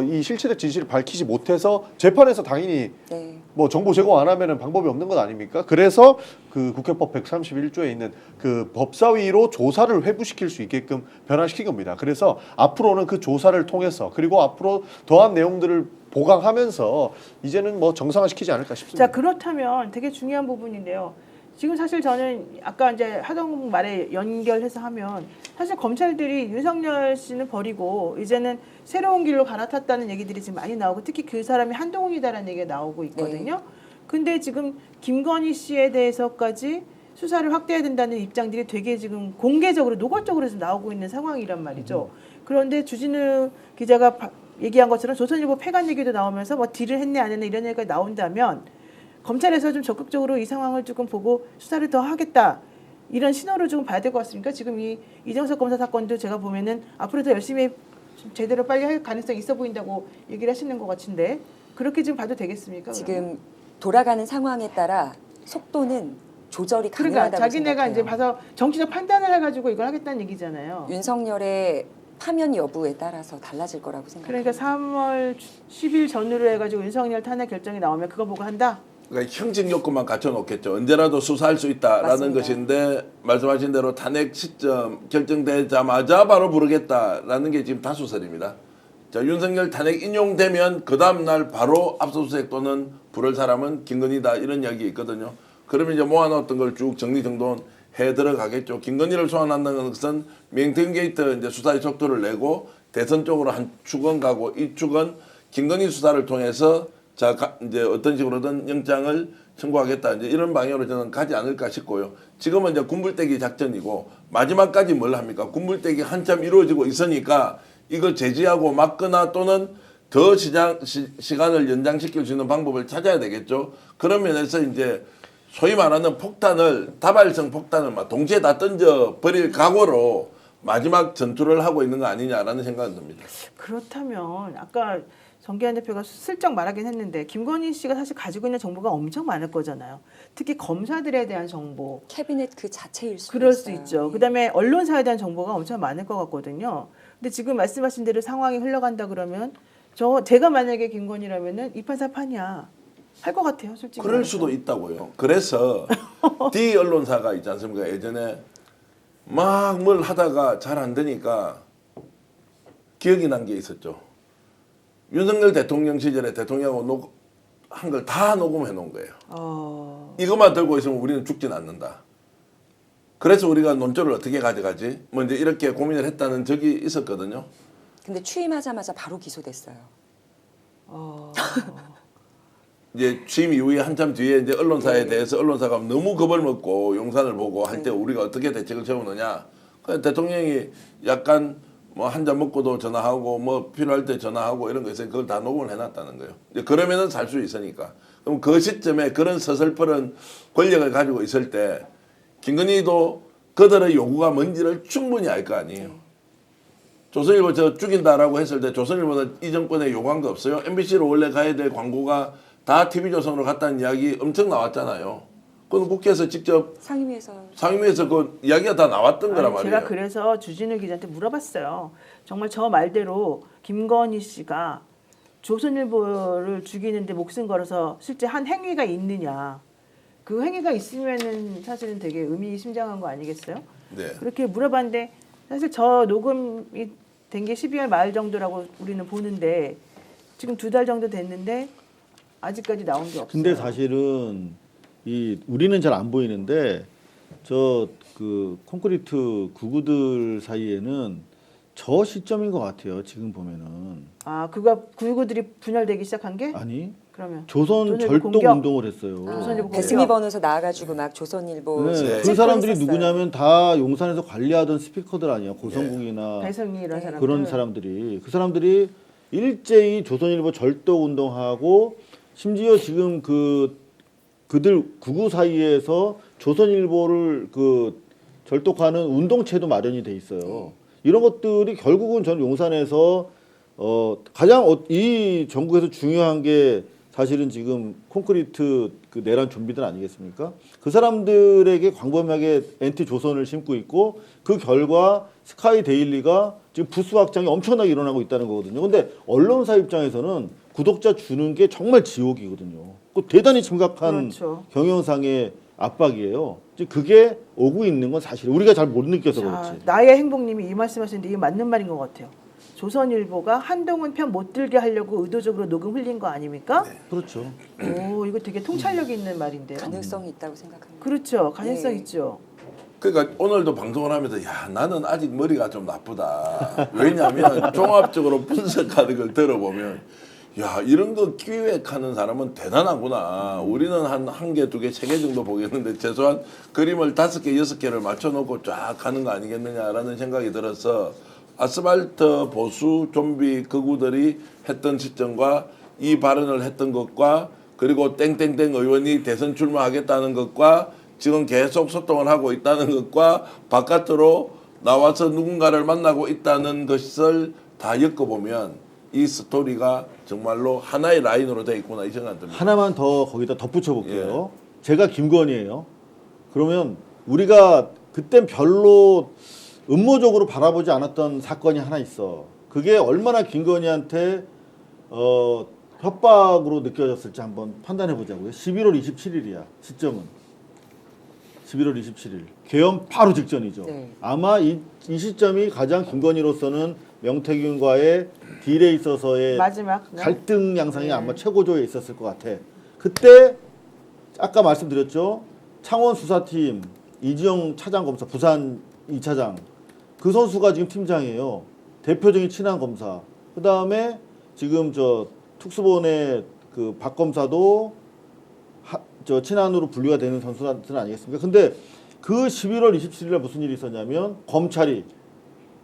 이 실체적 진실을 밝히지 못해서 재판에서 당연히
네.
뭐 정보 제공 안 하면은 방법이 없는 것 아닙니까? 그래서 그 국회법 131조에 있는 그 법사위로 조사를 회부시킬 수 있게끔 변환시킨 겁니다. 그래서 앞으로는 그 조사를 통해서 그리고 앞으로 더한 내용들을 보강하면서 이제는 뭐 정상화시키지 않을까 싶습니다.
자, 그렇다면 되게 중요한 부분인데요. 지금 사실 저는 아까 이제 하동 말에 연결해서 하면 사실 검찰들이 윤석열 씨는 버리고 이제는 새로운 길로 갈아탔다는 얘기들이 지금 많이 나오고 특히 그 사람이 한동훈이다라는 얘기가 나오고 있거든요.
네.
근데 지금 김건희 씨에 대해서까지 수사를 확대해야 된다는 입장들이 되게 지금 공개적으로 노골적으로 지금 나오고 있는 상황이란 말이죠. 그런데 주진우 기자가 얘기한 것처럼 조선일보 폐간 얘기도 나오면서 뭐 딜을 했네 안 했네 이런 얘기가 나온다면 검찰에서 좀 적극적으로 이 상황을 조금 보고 수사를 더 하겠다 이런 신호를 좀 봐야 될 것 같습니까? 지금 이 이정석 검사 사건도 제가 보면은 앞으로 더 열심히 좀 제대로 빨리 할 가능성이 있어 보인다고 얘기를 하시는 것 같은데 그렇게 지금 봐도 되겠습니까?
지금 돌아가는 상황에 따라 속도는 조절이
그러니까
가능하다고
자기네가
생각해요.
이제 봐서 정치적 판단을 해가지고 이걸 하겠다는 얘기잖아요.
윤석열의 파면 여부에 따라서 달라질 거라고 생각해요.
그러니까 3월 10일 전후로 해가지고 윤석열 탄핵 결정이 나오면 그거 보고 한다?
그러니까 형식 요건만 갖춰놓겠죠. 언제라도 수사할 수 있다라는
맞습니다.
것인데 말씀하신 대로 탄핵 시점 결정되자마자 바로 부르겠다라는 게 지금 다수설입니다. 자, 윤석열 탄핵 인용되면 그 다음 날 바로 압수수색 또는 부를 사람은 김건희다 이런 이야기 있거든요. 그러면 이제 모아놓았던 걸 쭉 정리정돈 해 들어가겠죠. 김건희를 소환한다는 것은 맹태균 게이트 이제 수사의 속도를 내고 대선 쪽으로 한 축은 가고 이 축은 김건희 수사를 통해서 자 이제 어떤 식으로든 영장을 청구하겠다 이제 이런 방향으로 저는 가지 않을까 싶고요. 지금은 이제 군불대기 작전이고 마지막까지 뭘 합니까? 군불대기 한참 이루어지고 있으니까 이거 제지하고 막거나 또는 더 시간을 연장시킬 수 있는 방법을 찾아야 되겠죠. 그런 면에서 이제 소위 말하는 폭탄을 다발성 폭탄을 막 동시에 다 던져 버릴 각오로 마지막 전투를 하고 있는 거 아니냐라는 생각은 듭니다.
그렇다면 아까 정기환 대표가 슬쩍 말하긴 했는데 김건희 씨가 사실 가지고 있는 정보가 엄청 많을 거잖아요. 특히 검사들에 대한 정보.
캐비넷 그 자체일 수
그럴
있어요.
수 있죠. 그다음에 언론사에 대한 정보가 엄청 많을 것 같거든요. 근데 지금 말씀하신 대로 상황이 흘러간다 그러면 제가 만약에 김건희라면은 이판사판이야 할 것 같아요, 솔직히.
그럴 수도 있다고요. 그래서 D 언론사가 있지 않습니까? 예전에 막 뭘 하다가 잘 안 되니까 기억이 난 게 있었죠. 윤석열 대통령 시절에 대통령하고 한 걸 다 녹음해 놓은 거예요. 이것만 들고 있으면 우리는 죽진 않는다. 그래서 우리가 논조를 어떻게 가져가지? 뭐 이제 이렇게 고민을 했다는 적이 있었거든요.
근데 취임하자마자 바로 기소됐어요.
이제 취임 이후에 한참 뒤에 이제 언론사에 대해서 언론사가 너무 겁을 먹고 용산을 보고 할 때 우리가 어떻게 대책을 세우느냐. 그래서 대통령이 약간 뭐 한 잔 먹고도 전화하고 뭐 필요할 때 전화하고 이런 거 있어요. 그걸 다 녹음을 해놨다는 거예요. 이제 그러면은 살 수 있으니까. 그럼 그 시점에 그런 서슬퍼런 권력을 가지고 있을 때 김건희도 그들의 요구가 뭔지를 충분히 알 거 아니에요. 조선일보 저 죽인다라고 했을 때 조선일보는 이 정권에 요구한 거 없어요. MBC로 원래 가야 될 광고가 다 TV조선으로 갔다는 이야기 엄청 나왔잖아요. 그건 국회에서 직접 상임위에서 그 이야기가 다 나왔던 거란 말이에요.
제가 그래서 주진우 기자한테 물어봤어요. 정말 저 말대로 김건희 씨가 조선일보를 죽이는데 목숨 걸어서 실제 한 행위가 있느냐. 그 행위가 있으면은 사실은 되게 의미심장한 거 아니겠어요?
네.
그렇게 물어봤는데 사실 저 녹음이 된 게 12월 말 정도라고 우리는 보는데 지금 2달 정도 됐는데 아직까지 나온 게 없어요.
근데 사실은 우리는 잘 안 보이는데 저 그 콘크리트 구구들 사이에는 저 시점인 것 같아요. 지금 보면은.
그가 구구들이 분열되기 시작한 게?
아니.
그러면
조선 절도 운동을 했어요.
배승희 번호사 나와가지고 막 조선일보.
네. 그 사람들이 누구냐면 다 용산에서 관리하던 스피커들 아니에요. 고성국이나
배승희 이런 사람들.
그런 사람들이 그 사람들이 일제히 조선일보 절도 운동하고 심지어 지금 그들 구구 사이에서 조선일보를 절독하는 운동체도 마련이 돼 있어요. 이런 것들이 결국은 저는 용산에서 가장 이 전국에서 중요한 게 사실은 지금 콘크리트 그 내란 좀비들 아니겠습니까? 그 사람들에게 광범위하게 엔티 조선을 심고 있고 그 결과 스카이 데일리가 지금 부수 확장이 엄청나게 일어나고 있다는 거거든요. 근데 언론사 입장에서는 구독자 주는 게 정말 지옥이거든요. 그 대단히 심각한
그렇죠.
경영상의 압박이에요. 그게 오고 있는 건 사실 우리가 잘 못 느껴서
자,
그렇지.
나의 행복님이 이 말씀하시는데 이게 맞는 말인 것 같아요. 조선일보가 한동훈 편 못 들게 하려고 의도적으로 녹음 흘린 거 아닙니까?
그렇죠.
오, 이거 되게 통찰력 있는 말인데요.
가능성이 있다고 생각합니다.
그렇죠. 가능성
네.
있죠.
그러니까 오늘도 방송을 하면서 야 나는 아직 머리가 좀 나쁘다. 왜냐하면 종합적으로 분석하는 걸 들어보면 야 이런 거 기획하는 사람은 대단하구나. 우리는 한 개, 두 개, 세 개 정도 보겠는데 최소한 그림을 5개, 6개를 맞춰놓고 쫙 가는 거 아니겠느냐라는 생각이 들어서 아스팔트 보수 좀비 극우들이 했던 시점과 이 발언을 했던 것과 그리고 땡땡땡 의원이 대선 출마하겠다는 것과 지금 계속 소통을 하고 있다는 것과 바깥으로 나와서 누군가를 만나고 있다는 것을 다 엮어보면 이 스토리가 정말로 하나의 라인으로 되어 있구나 이 생각이 듭니다.
하나만 더 거기다 덧붙여 볼게요. 제가 김건희예요. 그러면 우리가 그땐 별로 음모적으로 바라보지 않았던 사건이 하나 있어. 그게 얼마나 김건희한테 협박으로 느껴졌을지 한번 판단해 보자고요. 11월 27일이야. 시점은 11월 27일. 개헌 바로 직전이죠.
네.
아마 이 시점이 가장 김건희로서는 명태균과의 딜에 있어서의
마지막
갈등 양상이 아마 최고조에 있었을 것 같아. 그때 아까 말씀드렸죠. 창원 수사팀 이지영 차장검사 부산 2차장 그 선수가 지금 팀장이에요. 대표적인 친한 검사. 그 다음에 지금 저 특수본의 그 박 검사도 저 친한으로 분류가 되는 선수는 아니겠습니까? 근데 그 11월 27일에 무슨 일이 있었냐면 검찰이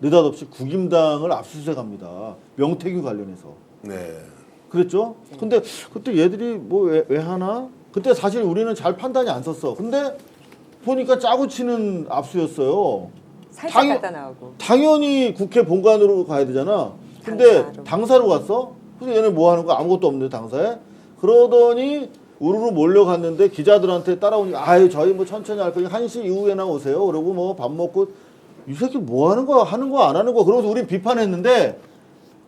느닷없이 국임당을 압수수색합니다. 명태균 관련해서.
네.
그랬죠? 근데 그때 얘들이 뭐 왜 하나? 그때 사실 우리는 잘 판단이 안 섰어. 근데 보니까 짜고 치는 압수였어요.
살짝 갖다 나오고.
당연히 국회 본관으로 가야 되잖아. 근데
당사로.
당사로 갔어? 그래서 얘네 뭐 하는 거 아무것도 없는데 당사에? 그러더니 우르르 몰려갔는데 기자들한테 따라오니까 아유 저희 뭐 천천히 할 거니 1시 이후에나 오세요. 그러고 뭐 밥 먹고 이 새끼 뭐 하는 거야? 하는 거 안 하는 거? 그러면서 우리 비판했는데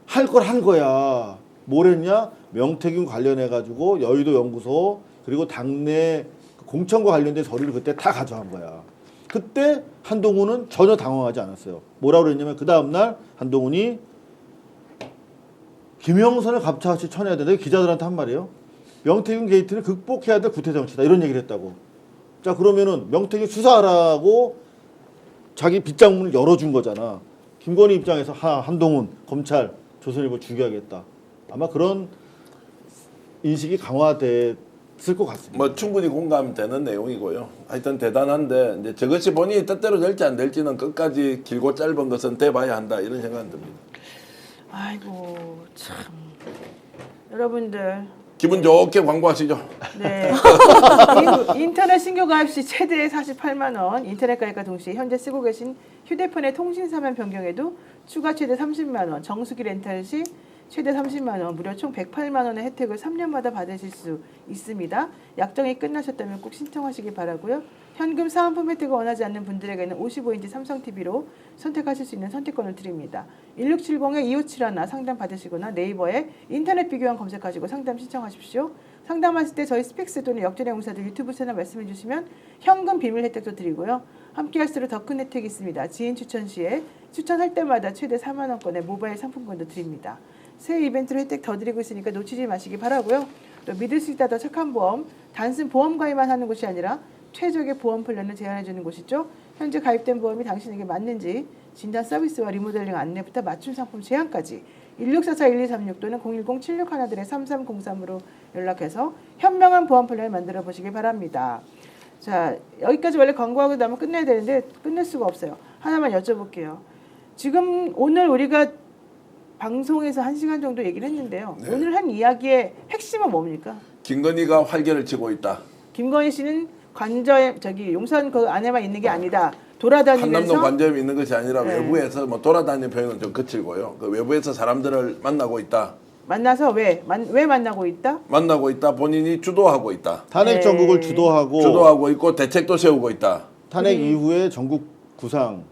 할 걸 한 거야. 뭘 했냐? 명태균 관련해가지고 여의도 연구소 그리고 당내 공천과 관련된 서류를 그때 다 가져간 거야. 그때 한동훈은 전혀 당황하지 않았어요. 뭐라고 그랬냐면 그 다음날 한동훈이 김영선을 갑자기 쳐내야 된다. 기자들한테 한 말이에요. 명태균 게이트를 극복해야 될 구태 정치다. 이런 얘기를 했다고. 자 그러면은 명태균 수사하라고 자기 빗장문을 열어준 거잖아. 김건희 입장에서 한동훈 검찰 조선일보 죽여야겠다. 아마 그런 인식이 강화됐을 것 같습니다.
뭐 충분히 공감되는 내용이고요. 하여튼 대단한데 이제 저것이 본인이 뜻대로 될지 안 될지는 끝까지 길고 짧은 것은 돼봐야 한다 이런 생각이 듭니다.
아이고 참 여러분들
기분 좋게 광고하시죠.
네. 인터넷 신규 가입 시 최대 48만 원, 인터넷 가입과 동시에 현재 쓰고 계신 휴대폰의 통신사만 변경해도 추가 최대 30만 원, 정수기 렌탈 시 최대 30만 원, 무려 총 108만 원의 혜택을 3년마다 받으실 수 있습니다. 약정이 끝나셨다면 꼭 신청하시기 바라고요. 현금 사은품 혜택을 원하지 않는 분들에게는 55인치 삼성 TV로 선택하실 수 있는 선택권을 드립니다. 1670-2571 상담 받으시거나 네이버에 인터넷 비교원 검색하시고 상담 신청하십시오. 상담하실 때 저희 스펙스 또는 역전의 용사들 유튜브 채널 말씀해 주시면 현금 비밀 혜택도 드리고요. 함께 할수록 더 큰 혜택이 있습니다. 지인 추천 시에 추천할 때마다 최대 4만 원권의 모바일 상품권도 드립니다. 새 이벤트로 혜택 더 드리고 있으니까 놓치지 마시기 바라고요. 또 믿을 수 있다 더 착한 보험, 단순 보험 가입만 하는 곳이 아니라 최적의 보험 플랜을 제안해주는 곳이죠. 현재 가입된 보험이 당신에게 맞는지 진단 서비스와 리모델링 안내부터 맞춤 상품 제안까지 1644-1236 또는 010-7611-3303으로 연락해서 현명한 보험 플랜을 만들어 보시기 바랍니다. 자, 여기까지 원래 광고하고 나면 끝내야 되는데 끝낼 수가 없어요. 하나만 여쭤볼게요. 지금 오늘 우리가 방송에서 1시간 정도 얘기를 했는데요.
네.
오늘 한 이야기의 핵심은 뭡니까?
김건희가 활개를 치고 있다.
김건희 씨는 관저에 용산 그 안에만 있는 게 아니다. 돌아다니면서
한남동 관점이 있는 것이 아니라
네.
외부에서 뭐 돌아다니는 표현은 좀 거칠고요. 그 외부에서 사람들을 만나고 있다.
만나서 왜 만나고 있다?
만나고 있다. 본인이 주도하고 있다.
탄핵
네.
정국을 주도하고
있고 대책도 세우고 있다.
탄핵 이후에 전국 구상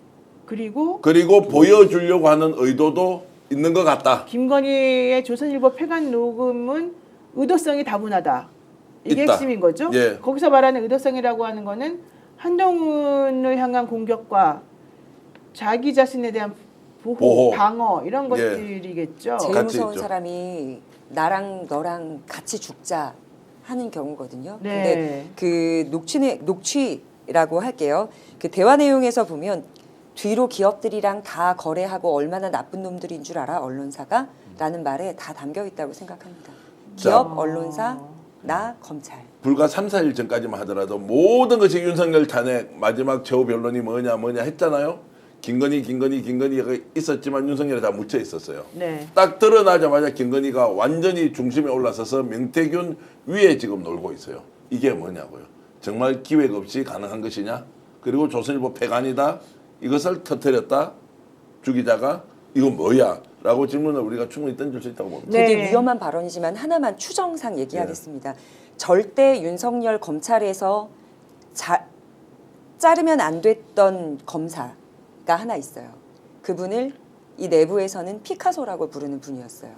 그리고
보여주려고 하는 의도도 있는 것 같다.
김건희의 조선일보 폐간 녹음은 의도성이 다분하다. 이게
있다.
핵심인 거죠.
예.
거기서 말하는 의도성이라고 하는 거는 한동훈을 향한 공격과 자기 자신에 대한 보호. 방어 이런
예.
것들이겠죠.
제일
같이
무서운
있죠.
사람이 나랑 너랑 같이 죽자 하는 경우거든요.
네.
근데 그 녹취라고 할게요. 그 대화 내용에서 보면 뒤로 기업들이랑 다 거래하고 얼마나 나쁜 놈들인 줄 알아 언론사가? 라는 말에 다 담겨 있다고 생각합니다. 기업, 언론사, 나, 검찰.
불과 3, 4일 전까지만 하더라도 모든 것이 윤석열 탄핵 마지막 최후 변론이 뭐냐 했잖아요. 김건희가 있었지만 윤석열이 다 묻혀 있었어요.
네.
딱 드러나자마자 김건희가 완전히 중심에 올라서서 명태균 위에 지금 놀고 있어요. 이게 뭐냐고요. 정말 기획 없이 가능한 것이냐? 그리고 조선일보 폐간이다. 이것을 터뜨렸다. 주기자가 이건 뭐야? 라고 질문을 우리가 충분히 던질 수 있다고 봅니다.
되게
네.
위험한 발언이지만 하나만 추정상 얘기하겠습니다. 절대 윤석열 검찰에서 자르면 안 됐던 검사가 하나 있어요. 그분을 이 내부에서는 피카소라고 부르는 분이었어요.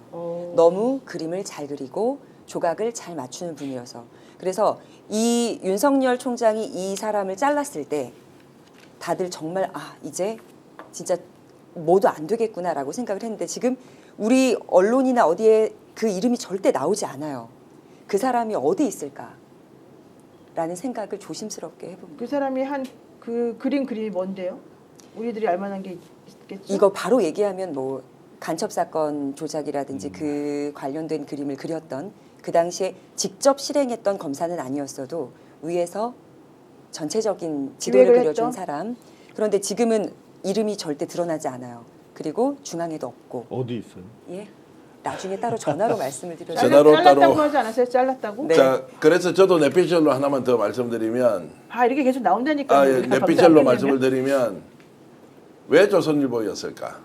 너무 그림을 잘 그리고 조각을 잘 맞추는 분이어서. 그래서 이 윤석열 총장이 이 사람을 잘랐을 때 다들 정말 이제 진짜 뭐도 안 되겠구나라고 생각을 했는데 지금 우리 언론이나 어디에 그 이름이 절대 나오지 않아요. 그 사람이 어디 있을까라는 생각을 조심스럽게 해봅니다.
그 사람이 한 그 그림이 뭔데요? 우리들이 알만한 게 있겠죠?
이거 바로 얘기하면 뭐 간첩 사건 조작이라든지 그 관련된 그림을 그렸던 그 당시에 직접 실행했던 검사는 아니었어도 위에서 전체적인 지도를
기획을
그려준
했던?
사람. 그런데 지금은 이름이 절대 드러나지 않아요. 그리고 중앙에도 없고.
어디 있어요?
예. 나중에 따로 전화로 말씀을 드려요.
전화로
잘랐다고
따로.
하지 않았어요? 잘랐다고?
네.
자, 그래서 저도 뇌피셜로 하나만 더 말씀드리면
이렇게 계속 나온다니까.
예, 뇌피셜로 말씀을 드리면 왜 조선일보였을까?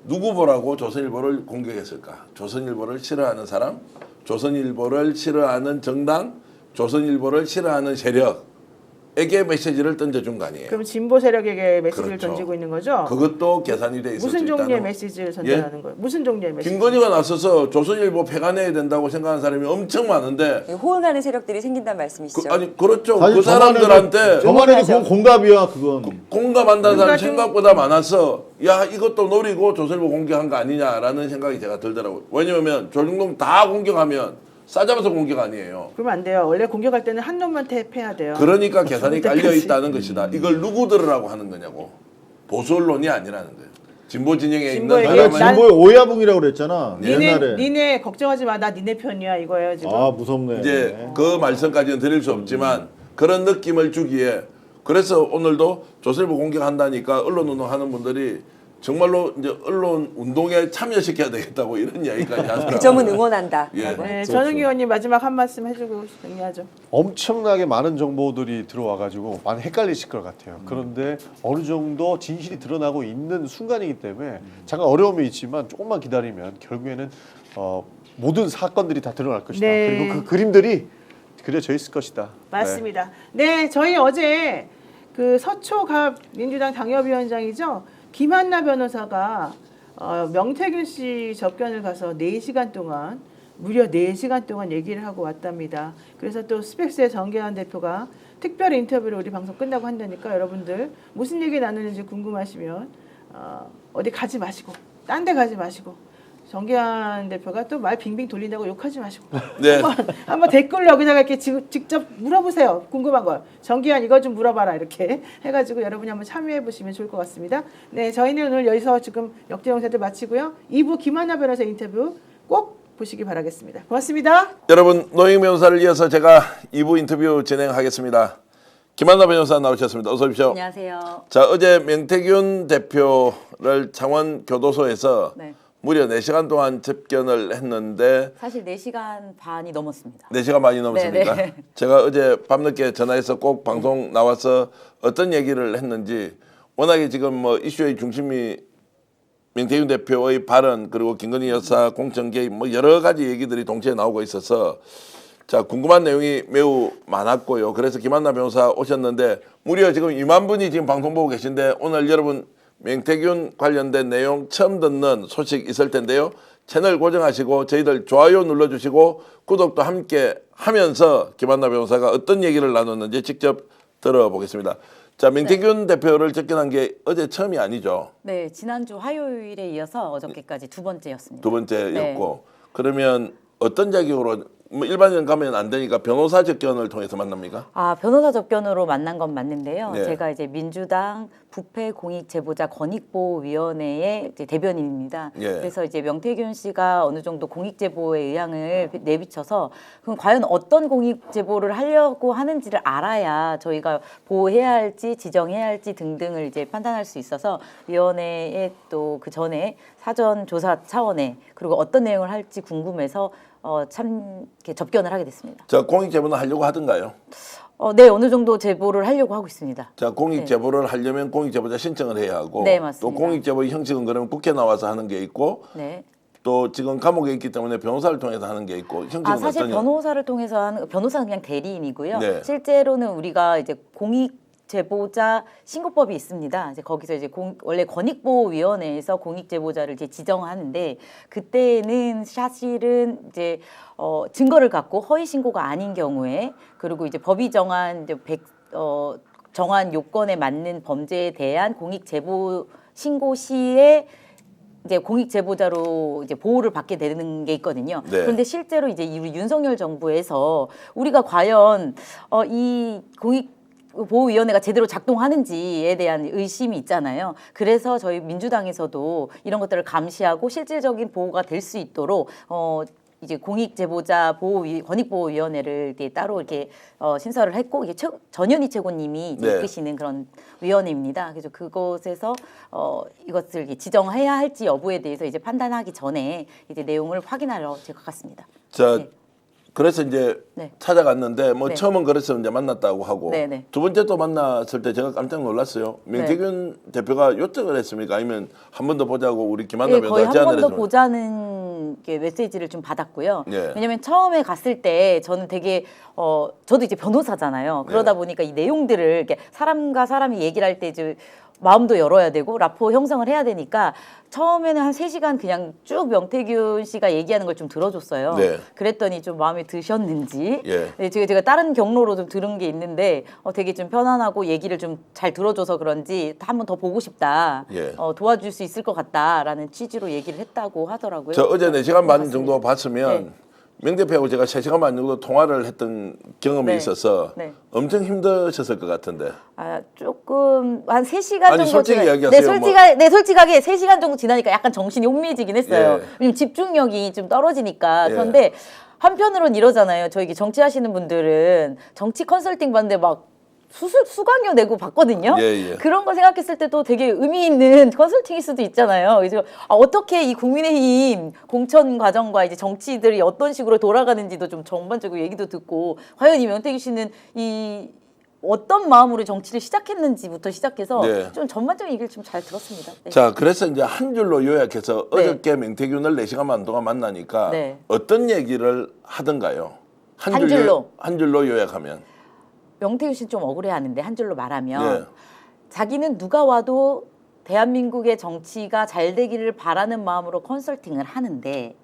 누구 보라고 조선일보를 공격했을까? 조선일보를 싫어하는 사람, 조선일보를 싫어하는 정당, 조선일보를 싫어하는 세력에게 메시지를 던져준 거 아니에요.
그럼 진보 세력에게 메시지를
그렇죠.
던지고 있는 거죠?
그것도 계산이 돼 있을 수
무슨
있다는
종류의 메시지를 전달하는 거예요? 무슨 종류의 메시지?
김건희가 나서서 조선일보 폐간해야 된다고 생각하는 사람이 엄청 많은데
호응하는 세력들이 생긴다는 말씀이시죠?
그렇죠.
사실
그 사람들한테
저만해도 그건 공감이야 그건.
공감한다는 사람이
그러니까 좀-
생각보다 많아서 야 이것도 노리고 조선일보 공격한 거 아니냐라는 생각이 제가 들더라고요. 왜냐하면 조중동 다 공격하면 싸잡아서 공격 아니에요.
그러면 안 돼요. 원래 공격할 때는 한 놈만 패야 돼요.
그러니까 계산이
그럴
깔려
때까지.
있다는 것이다. 이걸 누구 들으라고 하는 거냐고. 보수 언론이 아니라는 거예요. 진보 진영에 있는
진보에게
내가
사람은
난-
진보의 오야붕이라고 그랬잖아. 옛날에.
니네 걱정하지 마. 나 니네 편이야 이거예요 지금.
무섭네.
이제 그 말씀까지는 드릴 수 없지만 그런 느낌을 주기에 그래서 오늘도 조선일보 공격한다니까 언론 운동하는 분들이 정말로 이제 언론 운동에 참여시켜야 되겠다고 이런 이야기까지 하더라고요.
그 점은 응원한다.
예.
네, 전웅 의원님 마지막 한 말씀 해주고 정리하죠.
엄청나게 많은 정보들이 들어와가지고 많이 헷갈리실 것 같아요. 그런데 어느 정도 진실이 드러나고 있는 순간이기 때문에 잠깐 어려움이 있지만 조금만 기다리면 결국에는 모든 사건들이 다 드러날 것이다.
네.
그리고 그 그림들이 그려져 있을 것이다.
맞습니다. 네, 저희 어제 그 서초갑 민주당 당협위원장이죠. 김한나 변호사가 명태균 씨 접견을 가서 4시간 동안 무려 4시간 동안 얘기를 하고 왔답니다. 그래서 또 스펙스의 정계환 대표가 특별 인터뷰를 우리 방송 끝나고 한다니까 여러분들 무슨 얘기 나누는지 궁금하시면 어디 가지 마시고 딴 데 가지 마시고 정계환 대표가 또 말 빙빙 돌린다고 욕하지 마시고
네.
한번 댓글로 여기다가 이렇게 직접 물어보세요. 궁금한 걸. 정기환 이거 좀 물어봐라 이렇게 해가지고 여러분이 한번 참여해 보시면 좋을 것 같습니다. 네, 저희는 오늘 여기서 지금 역대영사들 마치고요. 2부 김한나 변호사 인터뷰 꼭 보시기 바라겠습니다. 고맙습니다.
여러분 노영 변호사를 이어서 제가 2부 인터뷰 진행하겠습니다. 김한나 변호사 나오셨습니다. 어서 오십시오.
안녕하세요.
자 어제 명태균 대표를 창원 교도소에서
네.
무려 4시간 동안 접견을 했는데
사실 4시간 반이 넘었습니다.
4시간 반이 넘었습니까?
네네.
제가 어제 밤늦게 전화해서 꼭 방송 나와서 어떤 얘기를 했는지 워낙에 지금 뭐 이슈의 중심이 명태균 대표의 발언 그리고 김건희 여사 공천 개입 뭐 여러 가지 얘기들이 동시에 나오고 있어서 자 궁금한 내용이 매우 많았고요. 그래서 김한나 변호사 오셨는데 무려 지금 2만 분이 지금 방송 보고 계신데 오늘 여러분 명태균 관련된 내용 처음 듣는 소식 있을 텐데요. 채널 고정하시고 저희들 좋아요 눌러주시고 구독도 함께 하면서 김한나 변호사가 어떤 얘기를 나눴는지 직접 들어보겠습니다. 자, 명태균 대표를 접견한 게 어제 처음이 아니죠.
네, 지난주 화요일에 이어서 어저께까지 두 번째였습니다.
두 번째였고 그러면 어떤 자격으로 뭐 일반인 가면 안 되니까 변호사 접견을 통해서 만납니까?
아, 변호사 접견으로 만난 건 맞는데요.
네.
제가 이제 민주당 부패 공익 제보자 권익보호위원회의 이제 대변인입니다.
예.
그래서 이제 명태균 씨가 어느 정도 공익 제보의 의향을 내비쳐서 그럼 과연 어떤 공익 제보를 하려고 하는지를 알아야 저희가 보호해야 할지 지정해야 할지 등등을 이제 판단할 수 있어서 위원회에 또 그 전에 사전 조사 차원에 그리고 어떤 내용을 할지 궁금해서 참 이렇게 접견을 하게 됐습니다.
자, 공익 제보는 하려고 하던가요?
네, 어느 정도 제보를 하려고 하고 있습니다.
자, 공익
네.
제보를 하려면 공익 제보자 신청을 해야 하고
네, 맞습니다.
또 공익 제보의 형식은 그러면 국회 나와서 하는 게 있고
네.
또 지금 감옥에 있기 때문에 변호사를 통해서 하는 게 있고 형식은
아, 사실
어떠냐?
변호사를 통해서 하는 변호사는 그냥 대리인이고요.
네.
실제로는 우리가 이제 공익 제보자 신고법이 있습니다. 이제 거기서 이제 원래 권익보호위원회에서 공익 제보자를 이제 지정하는데 그때는 사실은 이제 증거를 갖고 허위 신고가 아닌 경우에 그리고 이제 법이 정한 이제 정한 요건에 맞는 범죄에 대한 공익 제보 신고 시에 이제 공익 제보자로 이제 보호를 받게 되는 게 있거든요.
네.
그런데 실제로 이제 우리 윤석열 정부에서 우리가 과연 이 공익 보호위원회가 제대로 작동하는지에 대한 의심이 있잖아요. 그래서 저희 민주당에서도 이런 것들을 감시하고 실질적인 보호가 될 수 있도록 이제 공익제보자 권익보호위원회를 이렇게 따로 이렇게 신설을 했고 이게 전현희 최고님이 이제
네.
이끄시는 그런 위원회입니다. 그래서 그곳에서 이것을 이렇게 지정해야 할지 여부에 대해서 이제 판단하기 전에 이제 내용을 확인하러 제가 갔습니다.
자,
네.
그래서 이제
네.
찾아갔는데 뭐
네.
처음은 그래서 이제 만났다고 하고
네, 네.
두 번째 또 만났을 때 제가 깜짝 놀랐어요. 명태균 대표가 요청을 했습니까? 아니면 한 번 더 보자고 우리 김한나
네, 거의
변호사
한
제안을
번 더
했습니까?
보자는 게 메시지를 좀 받았고요.
예.
왜냐하면 처음에 갔을 때 저는 되게 저도 이제 변호사잖아요. 그러다
네.
보니까 이 내용들을 이렇게 사람과 사람이 얘기를 할 때 이제 마음도 열어야 되고 라포 형성을 해야 되니까 처음에는 한 3시간 그냥 쭉 명태균 씨가 얘기하는 걸 좀 들어줬어요.
네.
그랬더니 좀 마음에 드셨는지
예.
네, 제가 다른 경로로 좀 들은 게 있는데 되게 좀 편안하고 얘기를 좀 잘 들어줘서 그런지 한 번 더 보고 싶다.
예.
도와줄 수 있을 것 같다라는 취지로 얘기를 했다고 하더라고요.
저 어제 4시간 반
맞습니다.
정도 봤으면
네.
명 대표하고 제가 3시간 반 정도 통화를 했던 경험이
네.
있어서
네.
엄청 힘드셨을 것 같은데.
아, 조금 한 3시간
아니,
정도
솔직히
지나-
이야기하세요.
네, 솔직하게 3시간 정도 지나니까 약간 정신이 혼미해지긴 했어요.
예.
왜냐면 집중력이 좀 떨어지니까.
예.
그런데 한편으로는 이러잖아요. 저희 정치하시는 분들은 정치 컨설팅 받는데 막 수강료 내고 받거든요.
예, 예.
그런 거 생각했을 때도 되게 의미 있는 컨설팅일 수도 있잖아요. 그래서 어떻게 이 국민의힘 공천 과정과 이제 정치들이 어떤 식으로 돌아가는지도 좀 전반적으로 얘기도 듣고 과연 이 명태균 씨는 이 어떤 마음으로 정치를 시작했는지부터 시작해서
네.
좀 전반적인 얘기를 좀 잘 들었습니다. 네.
자, 그래서 이제 한 줄로 요약해서
네.
어저께 명태균을 4시간 반 동안 만나니까
네.
어떤 얘기를 하던가요?
한 줄로?
한 줄로 요약하면.
명태균 씨는 좀 억울해하는데 한 줄로 말하면
네.
자기는 누가 와도 대한민국의 정치가 잘 되기를 바라는 마음으로 컨설팅을 하는데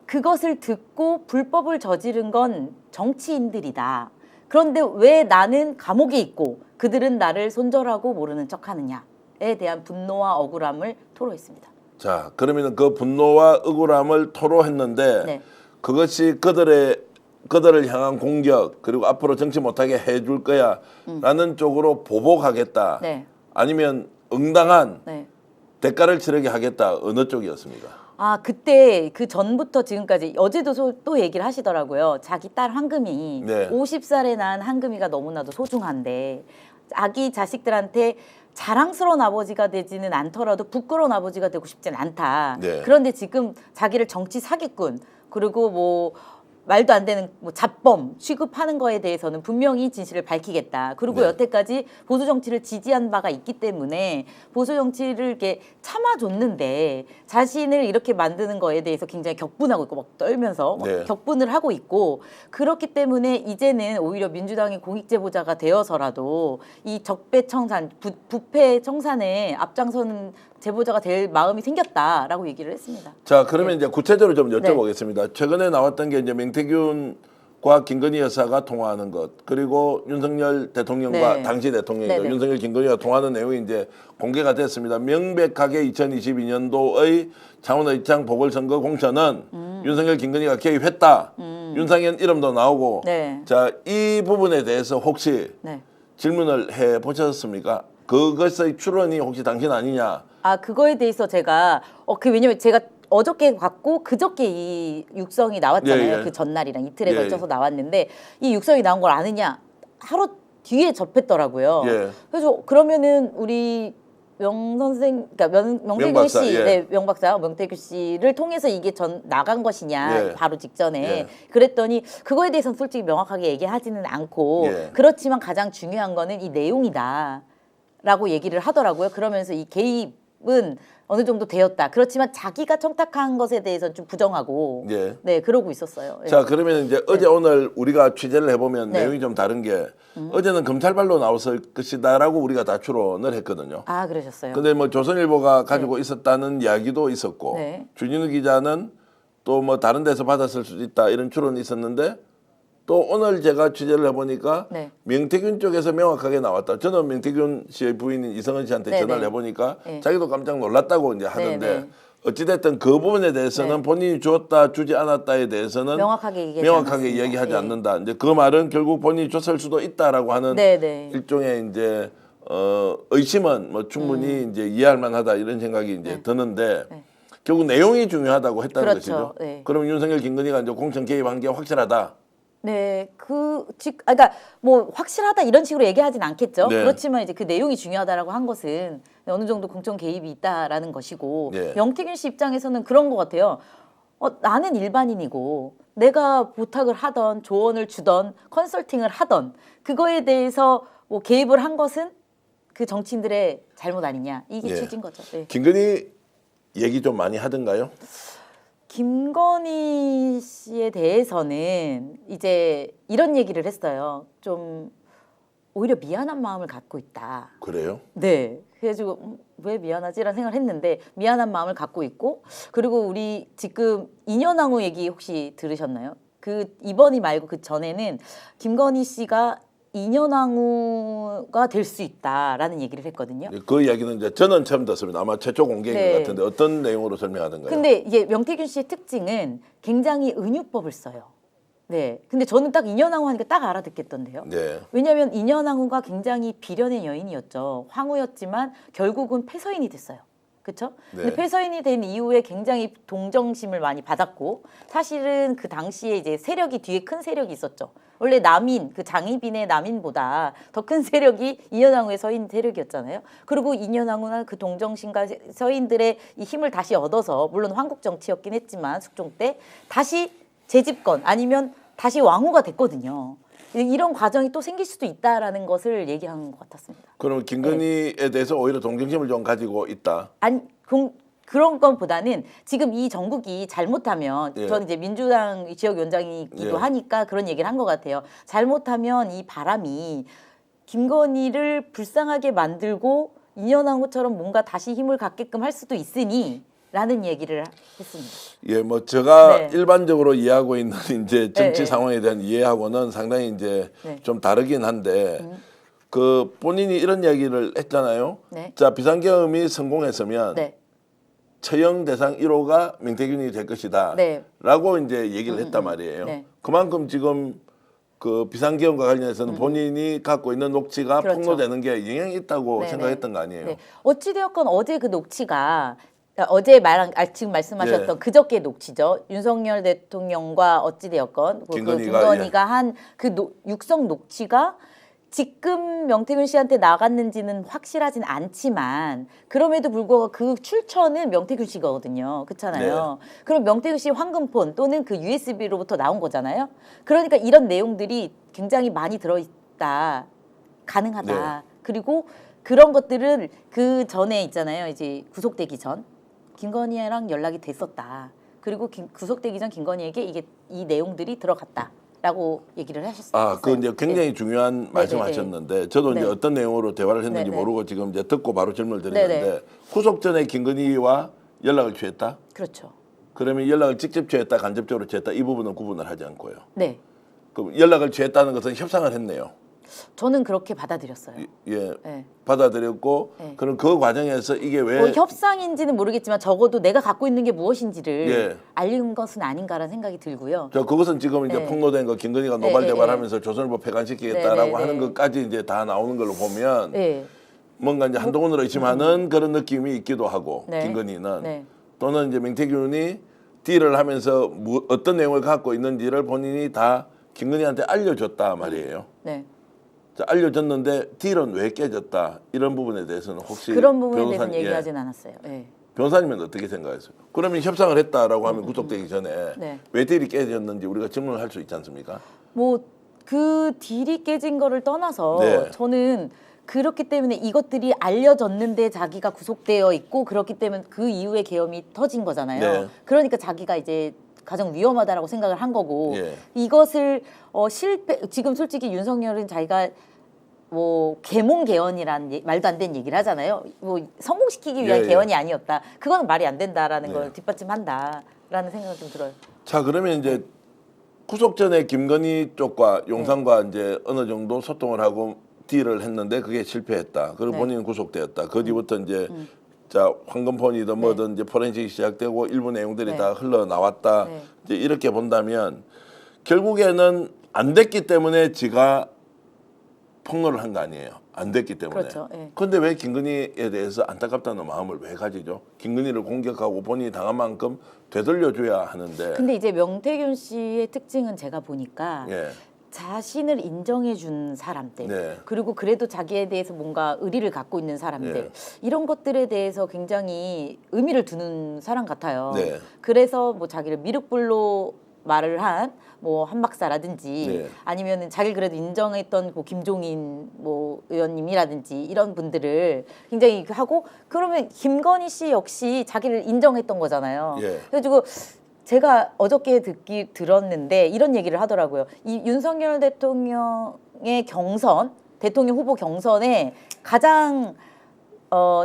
그것을 듣고 불법을 저지른 건 정치인들이다. 그런데 왜 나는 감옥에 있고 그들은 나를 손절하고 모르는 척하느냐에 대한 분노와 억울함을 토로했습니다.
자, 그러면 그 분노와 억울함을 토로했는데
네.
그것이 그들을 향한 공격 그리고 앞으로 정치 못하게 해줄 거야 라는 쪽으로 보복하겠다.
네.
아니면 응당한
네.
대가를 치르게 하겠다. 어느 쪽이었습니까?
아, 그때 그 전부터 지금까지 어제도 또 얘기를 하시더라고요. 자기 딸 황금이
네.
50살에 낳은 황금이가 너무나도 소중한데 자기 자식들한테 자랑스러운 아버지가 되지는 않더라도 부끄러운 아버지가 되고 싶진 않다.
네.
그런데 지금 자기를 정치 사기꾼 그리고 뭐 말도 안 되는 뭐 잡범 취급하는 거에 대해서는 분명히 진실을 밝히겠다. 그리고
네.
여태까지 보수 정치를 지지한 바가 있기 때문에 보수 정치를 이렇게 참아줬는데 자신을 이렇게 만드는 거에 대해서 굉장히 격분하고 있고 막 떨면서 막
네.
격분을 하고 있고 그렇기 때문에 이제는 오히려 민주당이 공익제보자가 되어서라도 이 적폐청산, 부패 청산에 앞장서는 제보자가 될 마음이 생겼다라고 얘기를 했습니다.
자, 그러면 이제 구체적으로 좀 여쭤보겠습니다. 최근에 나왔던 게 이제 명태균과 김건희 여사가 통화하는 것, 그리고 윤석열 대통령과
네.
당시 대통령이죠.
네네.
윤석열, 김건희가 통화하는 내용이 이제 공개가 됐습니다. 명백하게 2022년도의 창원의창 보궐선거 공천은 윤석열, 김건희가 개입했다. 윤상현 이름도 나오고.
네.
자, 이 부분에 대해서 혹시
네.
질문을 해 보셨습니까? 그것의 출원이 혹시 당신 아니냐?
아 그거에 대해서 제가 왜냐면 제가 어저께 갖고 그저께 이 육성이 나왔잖아요.
예, 예.
그 전날이랑 이틀에
예,
걸쳐서
예.
나왔는데 이 육성이 나온 걸 아느냐 하루 뒤에 접했더라고요.
예.
그래서 그러면은 우리 명 선생, 그러니까 명태균
박사,
씨,
예.
네, 명 박사, 명태균 씨를 통해서 이게 나간 것이냐
예.
바로 직전에
예.
그랬더니 그거에 대해서는 솔직히 명확하게 얘기하지는 않고
예.
그렇지만 가장 중요한 거는 이 내용이다라고 얘기를 하더라고요. 그러면서 이 개입은 어느 정도 되었다. 그렇지만 자기가 청탁한 것에 대해서는 좀 부정하고
예.
네 그러고 있었어요. 예.
자, 그러면 이제 어제 오늘 우리가 취재를 해보면
네.
내용이 좀 다른 게 어제는 검찰발로 나왔을 것이다라고 우리가 다 추론을 했거든요.
아 그러셨어요.
근데 뭐 조선일보가 가지고 있었다는 이야기도 있었고
네.
주진우 기자는 또 뭐 다른 데서 받았을 수도 있다 이런 추론이 있었는데 또 오늘 제가 취재를 해보니까
네.
명태균 쪽에서 명확하게 나왔다. 저는 명태균 씨의 부인인 이성은 씨한테
네,
전화를
네.
해보니까
네.
자기도 깜짝 놀랐다고 이제 하던데
네, 네.
어찌됐든 그 부분에 대해서는
네.
본인이 주었다 주지 않았다에 대해서는
명확하게
이야기하지
예.
않는다. 이제 그 말은 결국 본인이 줬을 수도 있다라고 하는
네, 네.
일종의 이제 의심은 뭐 충분히 이제 이해할 만하다 이런 생각이 이제 드는데
네.
결국 내용이 중요하다고 했다는
그렇죠.
것이죠.
네.
그럼 윤석열, 김건희가 이제 공천 개입한 게 확실하다.
네, 그러니까 뭐 확실하다 이런 식으로 얘기하진 않겠죠.
네.
그렇지만 이제 그 내용이 중요하다라고 한 것은 어느 정도 공천 개입이 있다라는 것이고
네.
명태균 씨 입장에서는 그런 것 같아요. 나는 일반인이고 내가 부탁을 하던 조언을 주던 컨설팅을 하던 그거에 대해서 뭐 개입을 한 것은 그 정치인들의 잘못 아니냐 이게
네.
취지인 거죠. 네.
김건희 얘기 좀 많이 하던가요?
김건희 씨에 대해서는 이제 이런 얘기를 했어요. 좀 오히려 미안한 마음을 갖고 있다.
그래요?
네. 그래가지고 왜 미안하지라는 생각을 했는데 미안한 마음을 갖고 있고 그리고 우리 지금 인연왕후 얘기 혹시 들으셨나요? 그 이번이 말고 그 전에는 김건희 씨가 인연왕후가 될 수 있다라는 얘기를 했거든요.
그 이야기는 이제 저는 처음 듣습니다. 아마 최초 공개인
네.
것 같은데 어떤 내용으로 설명하던가요?
근데 이게 명태균 씨의 특징은 굉장히 은유법을 써요. 네. 근데 저는 딱 인연왕후 하니까 딱 알아듣겠던데요.
네.
왜냐하면 인연왕후가 굉장히 비련의 여인이었죠. 황후였지만 결국은 패서인이 됐어요. 그렇죠?
네.
근데 패서인이 된 이후에 굉장히 동정심을 많이 받았고 사실은 그 당시에 이제 세력이 뒤에 큰 세력이 있었죠. 원래 남인 그 장희빈의 남인보다 더 큰 세력이 인연왕후의 서인 세력이었잖아요. 그리고 인연왕후는 그 동정심과 서인들의 이 힘을 다시 얻어서 물론 황국 정치였긴 했지만 숙종 때 다시 재집권 아니면 다시 왕후가 됐거든요. 이런 과정이 또 생길 수도 있다라는 것을 얘기한 것 같았습니다.
그럼 김건희에 대해서 오히려 동정심을 좀 가지고 있다.
아니 그런 것보다는 지금 이 정국이 잘못하면
예.
저는 이제 민주당 지역위원장이기도
예.
하니까 그런 얘기를 한 것 같아요. 잘못하면 이 바람이 김건희를 불쌍하게 만들고 인연왕후처럼 뭔가 다시 힘을 갖게끔 할 수도 있으니 라는 얘기를 했습니다.
예, 뭐 제가
네.
일반적으로 이해하고 있는 이제 정치
네, 네.
상황에 대한 이해하고는 상당히 이제
네.
좀 다르긴 한데 그 본인이 이런 이야기를 했잖아요.
네.
자, 비상계엄이 성공했으면
네.
처형 대상 1호가 명태균이 될 것이다.
네.
라고 이제 얘기를 했단 말이에요.
네.
그만큼 지금 그 비상계엄과 관련해서는 본인이 갖고 있는 녹취가
그렇죠.
폭로되는 게 영향이 있다고
네,
생각했던 거 아니에요.
네. 어찌되었건 어제 그 녹취가 어제 지금 말씀하셨던
네.
그저께 녹취죠. 윤석열 대통령과 어찌되었건
김건희가,
김건희가 한 그 육성 녹취가 지금 명태균 씨한테 나갔는지는 확실하진 않지만 그럼에도 불구하고 그 출처는 명태균 씨거든요. 그렇잖아요.
네.
그럼 명태균 씨 황금폰 또는 그 USB로부터 나온 거잖아요. 그러니까 이런 내용들이 굉장히 많이 들어있다. 가능하다.
네.
그리고 그런 것들을 그 전에 있잖아요. 이제 구속되기 전 김건희랑 연락이 됐었다. 그리고 구속되기 전 김건희에게 이 내용들이 들어갔다라고 얘기를 하셨어요.
그 이제 굉장히 중요한
네,
말씀하셨는데 저도 이제
네.
어떤 내용으로 대화를 했는지
네, 네.
모르고 지금 이제 듣고 바로 질문을
네,
드렸는데
네.
구속 전에 김건희와 연락을 취했다.
그렇죠.
그러면 연락을 직접 취했다, 간접적으로 취했다 이 부분은 구분을 하지 않고요.
네.
그럼 연락을 취했다는 것은 협상을 했네요.
저는 그렇게 받아들였어요.
예,
네.
받아들였고
네.
그럼 그 과정에서 이게 왜
뭐 협상인지는 모르겠지만 적어도 내가 갖고 있는 게 무엇인지를
예.
알린 것은 아닌가라는 생각이 들고요.
저 그것은 지금 이제
네.
폭로된 거 김건희가
네,
노발대발하면서 조선일보 폐간시키겠다라고
네, 네,
하는
네.
것까지 이제 다 나오는 걸로 보면
네.
뭔가 이제 한동훈을 의심하는 그런 느낌이 있기도 하고
네.
김건희는
네.
또는 이제 명태균이 딜을 하면서 어떤 내용을 갖고 있는지를 본인이 다 김건희한테 알려줬다 말이에요.
네.
자, 알려줬는데 딜은 왜 깨졌다 이런 부분에 대해서는 혹시
그런 부분에 대해서는
변호사님,
얘기하진 않았어요. 네.
변호사님은 어떻게 생각하세요? 그러면 협상을 했다라고 하면 구속되기 전에
네.
왜 딜이 깨졌는지 우리가 질문을 할 수 있지 않습니까?
뭐 그 딜이 깨진 거를 떠나서
네.
저는 그렇기 때문에 이것들이 알려졌는데 자기가 구속되어 있고 그렇기 때문에 그 이후에 계엄이 터진 거잖아요.
네.
그러니까 자기가 이제 가장 위험하다라고 생각을 한 거고
예.
이것을 지금 솔직히 윤석열은 자기가 뭐 계몽 개헌이란 말도 안 되는 얘기를 하잖아요. 뭐 성공시키기 위한
예, 예.
개헌이 아니었다. 그건 말이 안 된다라는
예.
걸 뒷받침한다라는 생각이 좀 들어요.
자 그러면 이제 구속 전에 김건희 쪽과 용산과 이제 어느 정도 소통을 하고 딜을 했는데 그게 실패했다. 그리고
네.
본인은 구속되었다. 그 뒤부터 이제 자 황금폰이든 뭐든 이제 포렌식이 시작되고 일부 내용들이
네.
다 흘러나왔다.
네.
이제 이렇게 본다면 결국에는 안 됐기 때문에 지가 폭로를 한 거 아니에요. 안 됐기 때문에.
그렇죠. 예.
그런데 왜 김건희에 대해서 안타깝다는 마음을 왜 가지죠? 김건희를 공격하고 본인이 당한 만큼 되돌려줘야 하는데.
근데 이제 명태균 씨의 특징은 제가 보니까
예.
자신을 인정해 준 사람들
네.
그리고 그래도 자기에 대해서 뭔가 의리를 갖고 있는 사람들
예.
이런 것들에 대해서 굉장히 의미를 두는 사람 같아요.
네.
그래서 뭐 자기를 미륵불로 말을 한 뭐 한박사라든지
네.
아니면은 자기를 그래도 인정했던 뭐 김종인 뭐 의원님이라든지 이런 분들을 굉장히 하고 그러면 김건희 씨 역시 자기를 인정했던 거잖아요.
예.
그래가지고 제가 어저께 들었는데 이런 얘기를 하더라고요. 이 윤석열 대통령의 경선, 대통령 후보 경선에 가장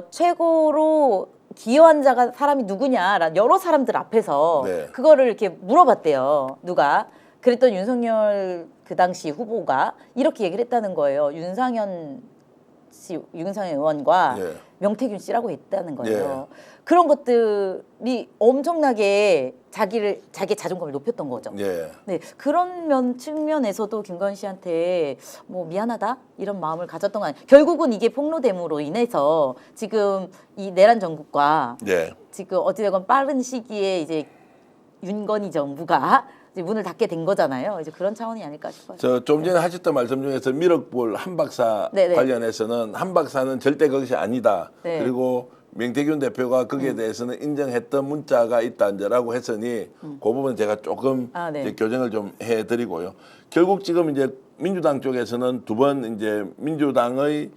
최고로 기여한 자가 사람이 누구냐라는 여러 사람들 앞에서
네.
그거를 이렇게 물어봤대요. 누가. 그랬더니 윤석열 그 당시 후보가 이렇게 얘기를 했다는 거예요. 윤상현 의원과
예.
명태균 씨라고 했다는 거예요.
예.
그런 것들이 엄청나게 자기의 자존감을 높였던 거죠.
예.
네, 그런 측면에서도 김건희 씨한테 뭐 미안하다 이런 마음을 가졌던 거 아니에요. 결국은 이게 폭로됨으로 인해서 지금 이 내란 정국과
예.
지금 어찌되건 빠른 시기에 이제 윤건희 정부가 이제 문을 닫게 된 거잖아요. 이제 그런 차원이 아닐까 싶어요.
저 좀 전에 하셨던 말씀 중에서 미륵불 한박사
네네.
관련해서는 한박사는 절대 그것이 아니다.
네.
그리고 명태균 대표가 거기에 대해서는 인정했던 문자가 있다라고 했으니 그 부분 제가 조금
네.
이제 교정을 좀 해드리고요. 결국 지금 이제 민주당 쪽에서는 두 번 이제 민주당의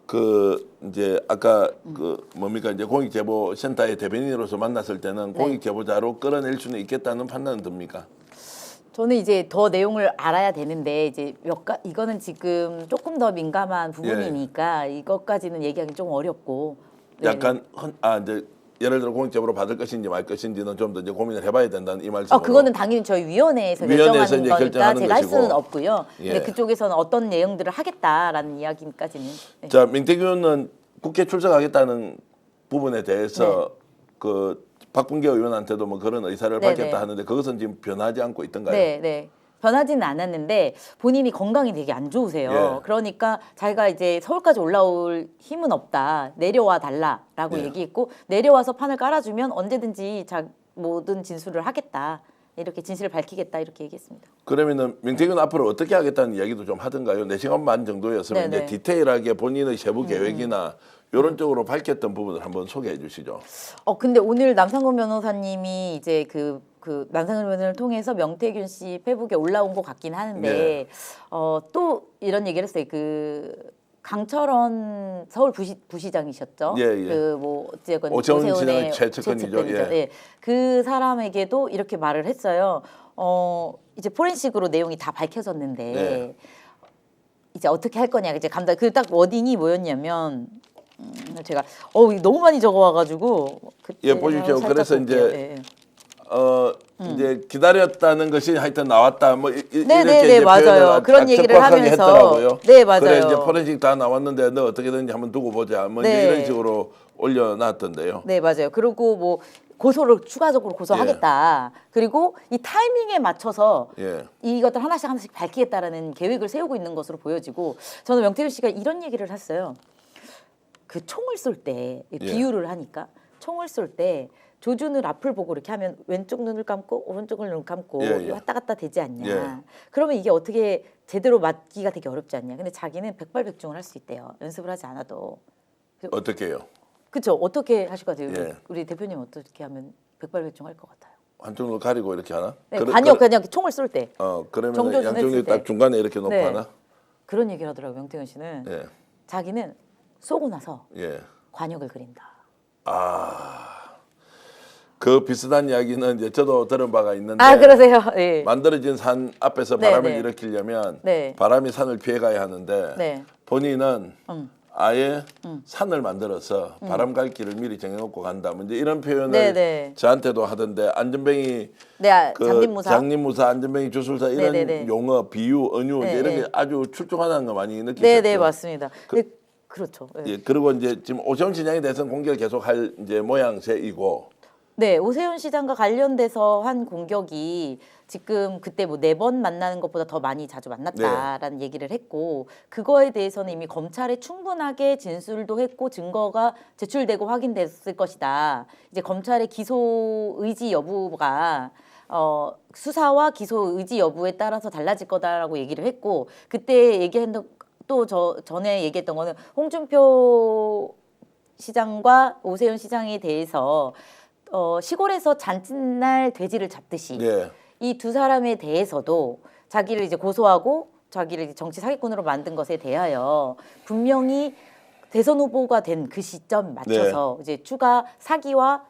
그 이제 아까 그 뭡니까 이제 공익제보센터의 대변인으로서 만났을 때는
네.
공익제보자로 끌어낼 수는 있겠다는 판단은 듭니까?
저는 이제 더 내용을 알아야 되는데 이제 이거는 지금 조금 더 민감한 부분이니까 이것까지는 얘기하기 좀 어렵고 네.
약간 이제 예를 들어 공익제보로 받을 것인지 말 것인지는 좀 더 이제 고민을 해봐야 된다는 이 말씀으로.
그거는 당연히 저희 위원회에서
위원회에서 이제
결정하는 거니까
결정하는
제가 할
것이고.
수는 없고요.
예.
근데 그쪽에서는 어떤 내용들을 하겠다라는 이야기까지는. 네.
자, 명태균은 국회 출석하겠다는 부분에 대해서 그 박bun계 의원한테도 뭐 그런 의사를
네네.
밝혔다 하는데 그것은 지금 변하지 않고 있던가요?
네, 네. 변하지는 않았는데 본인이 건강이 되게 안 좋으세요.
예.
그러니까 자기가 이제 서울까지 올라올 힘은 없다. 내려와 달라라고
예.
얘기했고 내려와서 판을 깔아주면 언제든지 모든 진술을 하겠다. 이렇게 진실을 밝히겠다 이렇게 얘기했습니다.
그러면은 명태균 앞으로 어떻게 하겠다는 이야기도 좀 하던가요? 4시간 반 정도였으면
네네.
이제 디테일하게 본인의 세부 계획이나 이런 쪽으로 밝혔던 부분을 한번 소개해 주시죠.
근데 오늘 남상근 변호사님이 이제 그 남상근 변호사를 통해서 명태균 씨 페북에 올라온 것 같긴 하는데
네.
또 이런 얘기를 했어요. 강철원 서울 부시장이셨죠.
예, 예.
뭐 어쨌건
오세훈 시장의 최측근이죠.
예. 그 사람에게도 이렇게 말을 했어요. 이제 포렌식으로 내용이 다 밝혀졌는데
네.
이제 어떻게 할 거냐. 이제 그 딱 워딩이 뭐였냐면 제가 너무 많이 적어와가지고
예, 보십시오. 그래서
볼게요.
이제 이제 기다렸다는 것이 하여튼 나왔다. 뭐 이렇게
네네네,
이제
맞아요.
표현을
그런 얘기를
적박하게
하면서.
했더라고요.
네, 맞아요.
그래 이제 포렌식 다 나왔는데 너 어떻게든지 한번 두고 보자. 뭐 이제
네.
이런 식으로 올려놨던데요.
네, 맞아요. 그리고 뭐 고소를 추가적으로 고소하겠다. 그리고 이 타이밍에 맞춰서
예.
이것들 하나씩 밝히겠다라는 계획을 세우고 있는 것으로 보여지고 저는 명태균 씨가 이런 얘기를 했어요. 그 총을 쏠 때 비유를 하니까 총을 쏠 때 조준을 앞을 보고 이렇게 하면 왼쪽 눈을 감고 오른쪽 눈을 감고 왔다 갔다 되지 않냐.
예.
그러면 이게 어떻게 제대로 맞기가 되게 어렵지 않냐. 근데 자기는 백발백중을 할 수 있대요. 연습을 하지 않아도.
어떻게 해요?
그렇죠. 어떻게 하실 것 같아요?
예.
우리 대표님 어떻게 하면 백발백중 할 것 같아요?
한쪽 눈 가리고 이렇게 하나?
네, 그냥 총을 쏠 때.
그러면
정조준
양쪽
했을
눈 딱
때.
중간에 이렇게 놓고
네.
하나?
그런 얘기를 하더라고요. 명태균 씨는.
예.
자기는 쏘고 나서
예.
관역을 그린다.
그 비슷한 이야기는 이제 저도 들은 바가 있는데.
그러세요? 예.
만들어진 산 앞에서
네,
바람을
네.
일으키려면
네.
바람이 산을 피해 가야 하는데
네.
본인은 아예 산을 만들어서 바람 갈 길을 미리 정해놓고 간다. 뭐 이제 이런 표현을
네, 네.
저한테도 하던데 안전뱅이
네,
그
장님무사.
장님무사, 안전뱅이 주술사 이런
네, 네, 네.
용어, 비유, 은유
네,
이제 이런
네.
게 아주 출중하다는 거 많이 느끼셨죠.
네, 맞습니다. 그렇죠. 네.
예, 그리고 이제 지금 오세훈 시장에 대해서는 공개를 계속할 이제 모양새이고.
네, 오세훈 시장과 관련돼서 한 공격이 지금 그때 뭐 4번 만나는 것보다 더 많이 자주 만났다라는 얘기를 했고 그거에 대해서는 이미 검찰에 충분하게 진술도 했고 증거가 제출되고 확인됐을 것이다. 이제 검찰의 기소 의지 여부가 수사와 기소 의지 여부에 따라서 달라질 거다라고 얘기를 했고 그때 얘기했던 또 전에 얘기했던 거는 홍준표 시장과 오세훈 시장에 대해서 시골에서 잔칫날 돼지를 잡듯이 이 두 사람에 대해서도 자기를 이제 고소하고 자기를 이제 정치 사기꾼으로 만든 것에 대하여 분명히 대선 후보가 된 그 시점 맞춰서 이제 추가 사기와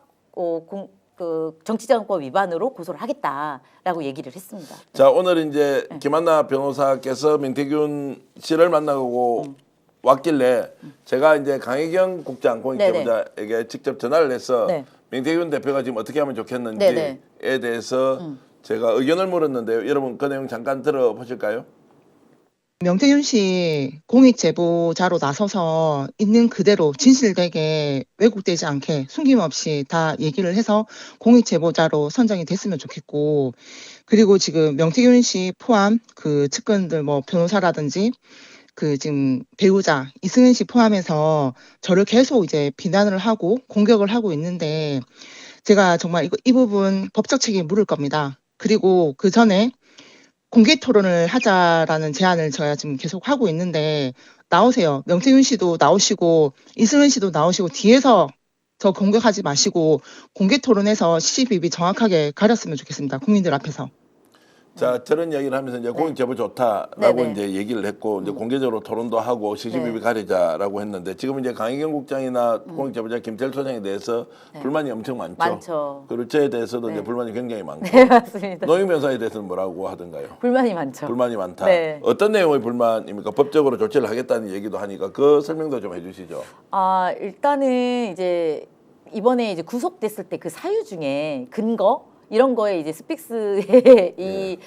정치자금법 위반으로 고소를 하겠다라고 얘기를 했습니다.
자, 오늘 이제 김한나 변호사께서 명태균 씨를 만나고 왔길래 제가 이제 강혜경 국장 공익제보자에게 직접 전화를 해서 명태균 대표가 지금 어떻게 하면 좋겠는지에 대해서 제가 의견을 물었는데요. 여러분 그 내용 잠깐 들어보실까요?
명태균 씨 공익 제보자로 나서서 있는 그대로 진실되게 왜곡되지 않게 숨김없이 다 얘기를 해서 공익 제보자로 선정이 됐으면 좋겠고 그리고 지금 명태균 씨 포함 그 측근들 뭐 변호사라든지 그 지금 배우자 이승은 씨 포함해서 저를 계속 이제 비난을 하고 공격을 하고 있는데 제가 정말 이 부분 법적 책임 물을 겁니다. 그리고 그 전에 공개 토론을 하자라는 제안을 제가 지금 계속 하고 있는데 나오세요. 명태균 씨도 나오시고 이승은 씨도 나오시고 뒤에서 저 공격하지 마시고 공개 토론해서 시시비비 정확하게 가렸으면 좋겠습니다. 국민들 앞에서.
자, 저런 이야기를 하면서 이제 공익 제보 좋다라고 이제 얘기를 했고 이제 공개적으로 토론도 하고 시시비비 가리자라고 했는데 지금 이제 강희경 국장이나 공익 제보자 김태일 소장에 대해서 불만이 엄청 많죠. 그리고 저에 대해서도 이제 불만이 굉장히 많고.
네, 맞습니다.
노영 변호사에 대해서는 뭐라고 하던가요?
불만이 많죠.
불만이 많다.
네.
어떤 내용의 불만입니까? 법적으로 조치를 하겠다는 얘기도 하니까 그 설명도 좀 해주시죠.
일단은 이제 이번에 이제 구속됐을 때 그 사유 중에 근거 이런 거에 이제 스픽스의 이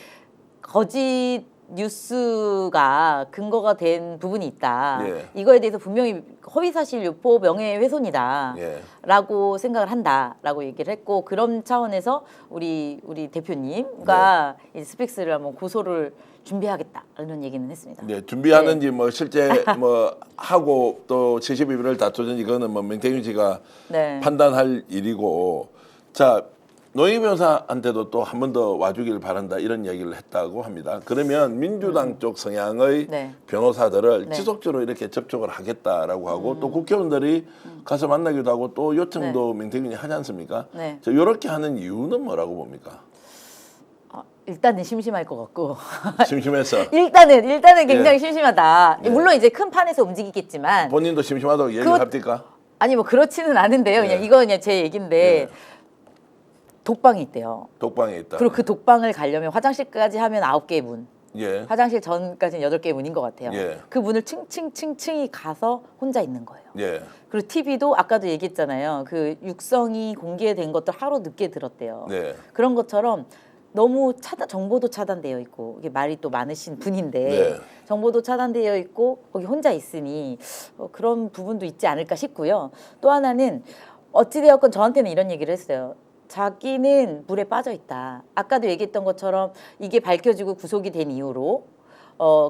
거짓 뉴스가 근거가 된 부분이 있다. 이거에 대해서 분명히 허위사실 유포 명예훼손이다. 라고 생각을 한다라고 얘기를 했고 그런 차원에서 우리 대표님과 이제 스픽스를 한번 고소를 준비하겠다라는 얘기는 했습니다.
네, 준비하는지 뭐 실제 뭐 하고 또 70일을 다투든지 이거는 뭐 명태균 씨가 판단할 일이고 자 노영희 변호사한테도 또 한 번 더 와주길 바란다 이런 얘기를 했다고 합니다. 그러면 민주당 쪽 성향의
네.
변호사들을
네.
지속적으로 이렇게 접촉을 하겠다라고 하고 또 국회의원들이 가서 만나기도 하고 또 요청도 민태균이 하지 않습니까?
네.
이렇게 하는 이유는 뭐라고 봅니까?
일단은 심심할 것 같고
심심해서
일단은 굉장히
예.
심심하다.
예.
물론 이제 큰 판에서 움직이겠지만
본인도 심심하다고 얘기를 합니까?
아니 뭐 그렇지는 않은데요. 그냥
예.
이거 그냥 제 얘긴데 독방이 있대요.
독방에 있다.
그리고 그 독방을 가려면 화장실까지 하면 9개의 문.
예.
화장실 전까지는 8개의 문인 것 같아요.
예.
그 문을 층층층층이 가서 혼자 있는 거예요.
예.
그리고 TV도 아까도 얘기했잖아요. 그 육성이 공개된 것도 하루 늦게 들었대요.
네.
그런 것처럼 너무 정보도 차단되어 있고 이게 말이 또 많으신 분인데
네.
정보도 차단되어 있고 거기 혼자 있으니 그런 부분도 있지 않을까 싶고요. 또 하나는 어찌되었건 저한테는 이런 얘기를 했어요. 자기는 물에 빠져 있다. 아까도 얘기했던 것처럼 이게 밝혀지고 구속이 된 이후로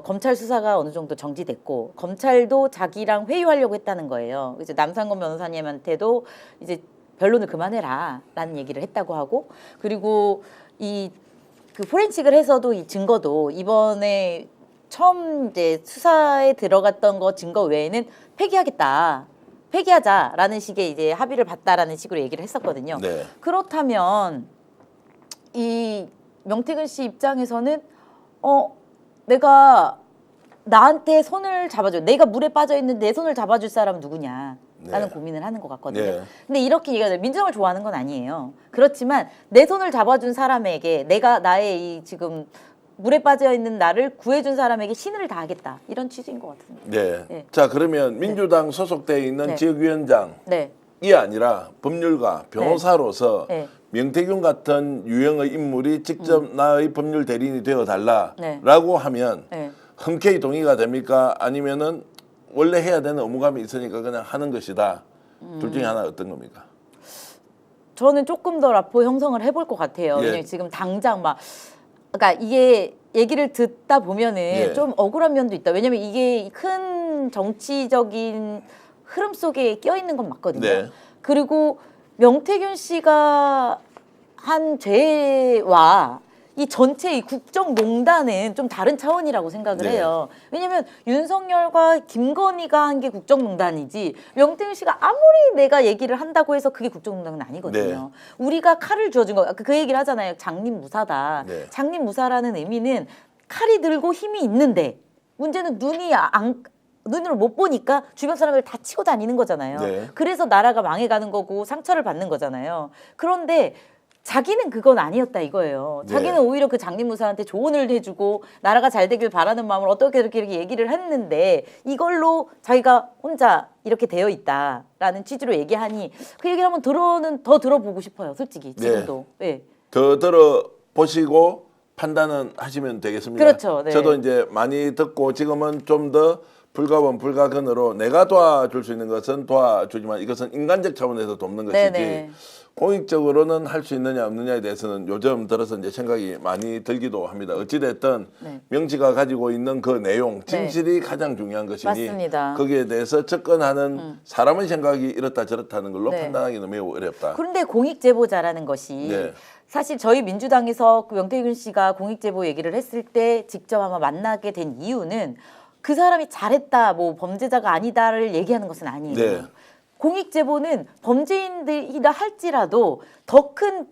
검찰 수사가 어느 정도 정지됐고 검찰도 자기랑 회유하려고 했다는 거예요. 이제 남상건 변호사님한테도 이제 변론을 그만해라라는 얘기를 했다고 하고 그리고 그 포렌식을 해서도 이 증거도 이번에 처음 이제 수사에 들어갔던 거 증거 외에는 폐기하자라는 식의 이제 합의를 봤다라는 식으로 얘기를 했었거든요.
네.
그렇다면 이 명태균 씨 입장에서는 내가 나한테 손을 잡아줘. 내가 물에 빠져 있는 내 손을 잡아줄 사람은 누구냐. 라는
네.
고민을 하는 것 같거든요.
네.
근데 이렇게 얘기하면 민주당을 좋아하는 건 아니에요. 그렇지만 내 손을 잡아준 사람에게 내가 나의 이 지금 물에 빠져 있는 나를 구해준 사람에게 신을 다하겠다. 이런 취지인 것 같습니다.
네.
네.
자 그러면 민주당 소속돼 있는
네.
지역위원장이
네.
아니라 법률가, 변호사로서
네.
명태균 같은 유형의 인물이 직접 나의 법률 대리인이 되어 달라라고
네.
하면
네.
흔쾌히 동의가 됩니까? 아니면은 원래 해야 되는 의무감이 있으니까 그냥 하는 것이다. 둘 중에 하나 어떤 겁니까?
저는 조금 더 라포 형성을 해볼 것 같아요.
예.
왜냐면 지금 당장 그러니까 이게 얘기를 듣다 보면은
예.
좀 억울한 면도 있다. 왜냐면 이게 큰 정치적인 흐름 속에 껴 있는 건 맞거든요.
네.
그리고 명태균 씨가 한 죄와 이 전체 이 국정농단은 좀 다른 차원이라고 생각을
네.
해요. 왜냐면 윤석열과 김건희가 한 게 국정농단이지 명태균 씨가 아무리 내가 얘기를 한다고 해서 그게 국정농단은 아니거든요. 우리가 칼을 쥐어준 거 그 얘기를 하잖아요. 장님무사다.
네.
장님무사라는 의미는 칼이 들고 힘이 있는데 문제는 눈으로 못 보니까 주변 사람을 다 치고 다니는 거잖아요.
네.
그래서 나라가 망해가는 거고 상처를 받는 거잖아요. 그런데 자기는 그건 아니었다 이거예요.
네.
자기는 오히려 그 장님무사한테 조언을 해주고 나라가 잘 되길 바라는 마음을 어떻게 이렇게 얘기를 했는데 이걸로 자기가 혼자 이렇게 되어 있다라는 취지로 얘기하니 그 얘기를 한번 더 들어보고 싶어요. 솔직히 지금도. 네.
더 들어보시고 판단은 하시면 되겠습니다.
그렇죠. 네.
저도 이제 많이 듣고 지금은 좀 더 불가원 불가근으로 내가 도와줄 수 있는 것은 도와주지만 이것은 인간적 차원에서 돕는 것이지
네네.
공익적으로는 할 수 있느냐 없느냐에 대해서는 요즘 들어서 이제 생각이 많이 들기도 합니다. 어찌됐든
네.
명지가 가지고 있는 그 내용, 진실이 가장 중요한 것이니
맞습니다.
거기에 대해서 접근하는 사람의 생각이 이렇다 저렇다 하는 걸로
네.
판단하기는 매우 어렵다.
그런데 공익제보자라는 것이
네.
사실 저희 민주당에서 그 명태균 씨가 공익제보 얘기를 했을 때 직접 아마 만나게 된 이유는 그 사람이 잘했다, 뭐 범죄자가 아니다를 얘기하는 것은 아니에요.
네.
공익제보는 범죄인들이라 할지라도 더 큰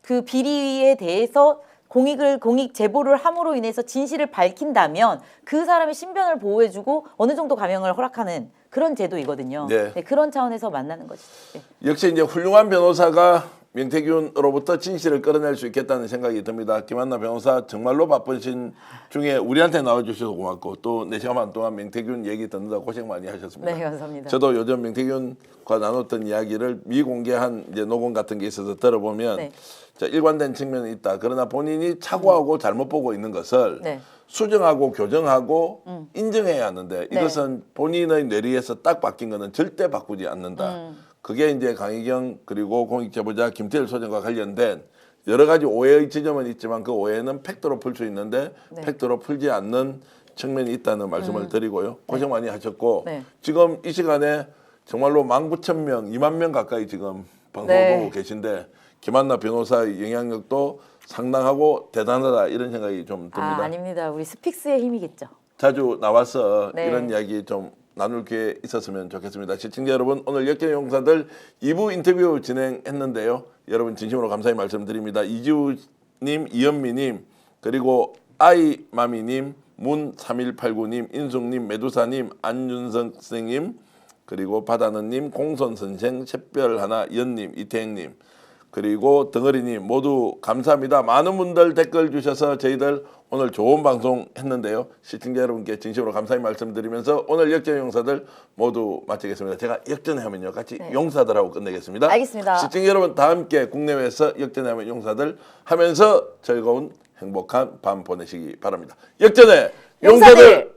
그 비리에 대해서 공익 제보를 함으로 인해서 진실을 밝힌다면 그 사람의 신변을 보호해주고 어느 정도 감형을 허락하는 그런 제도이거든요.
네.
네, 그런 차원에서 만나는 것이죠. 네.
역시 이제 훌륭한 변호사가 명태균으로부터 진실을 끌어낼 수 있겠다는 생각이 듭니다. 김한나 변호사 정말로 바쁘신 중에 우리한테 나와주셔서 고맙고 또 4시간 반 동안 명태균 얘기 듣는다 고생 많이 하셨습니다.
네, 감사합니다.
저도 요즘 명태균과 나눴던 이야기를 미공개한 이제 녹음 같은 게 있어서 들어보면
네.
자, 일관된 측면이 있다. 그러나 본인이 착오하고 잘못 보고 있는 것을
네.
수정하고 교정하고 인정해야 하는데
네.
이것은 본인의 뇌리에서 딱 바뀐 것은 절대 바꾸지 않는다. 그게 이제 강희경 그리고 공익제보자 김태일 소장과 관련된 여러 가지 오해의 지점은 있지만 그 오해는 팩트로 풀 수 있는데
네.
팩트로 풀지 않는 측면이 있다는 말씀을 드리고요. 고생 많이 하셨고
네.
지금 이 시간에 정말로 19,000명, 2만 명 가까이 지금 방송을
네.
보고 계신데 김한나 변호사의 영향력도 상당하고 대단하다 이런 생각이 좀 듭니다.
아닙니다. 우리 스픽스의 힘이겠죠.
자주 나와서
네.
이런 이야기 좀 나눌 기회 있었으면 좋겠습니다. 시청자 여러분, 오늘 역전의 용사들 2부 인터뷰 진행했는데요. 여러분 진심으로 감사의 말씀드립니다. 이지우님, 이현미님, 그리고 아이마미님, 문3189님, 인숙님, 메두사님, 안윤성 선생님, 그리고 바다는님, 공손선생, 샛별하나, 연님, 이태행님, 그리고 덩어리님 모두 감사합니다. 많은 분들 댓글 주셔서 저희들 오늘 좋은 방송 했는데요. 시청자 여러분께 진심으로 감사의 말씀드리면서 오늘 역전의 용사들 모두 마치겠습니다. 제가 역전하면요 같이 용사들하고 끝내겠습니다.
알겠습니다.
시청자 여러분 다 함께 국내외에서 역전하면 용사들 하면서 즐거운 행복한 밤 보내시기 바랍니다. 역전의 용사들!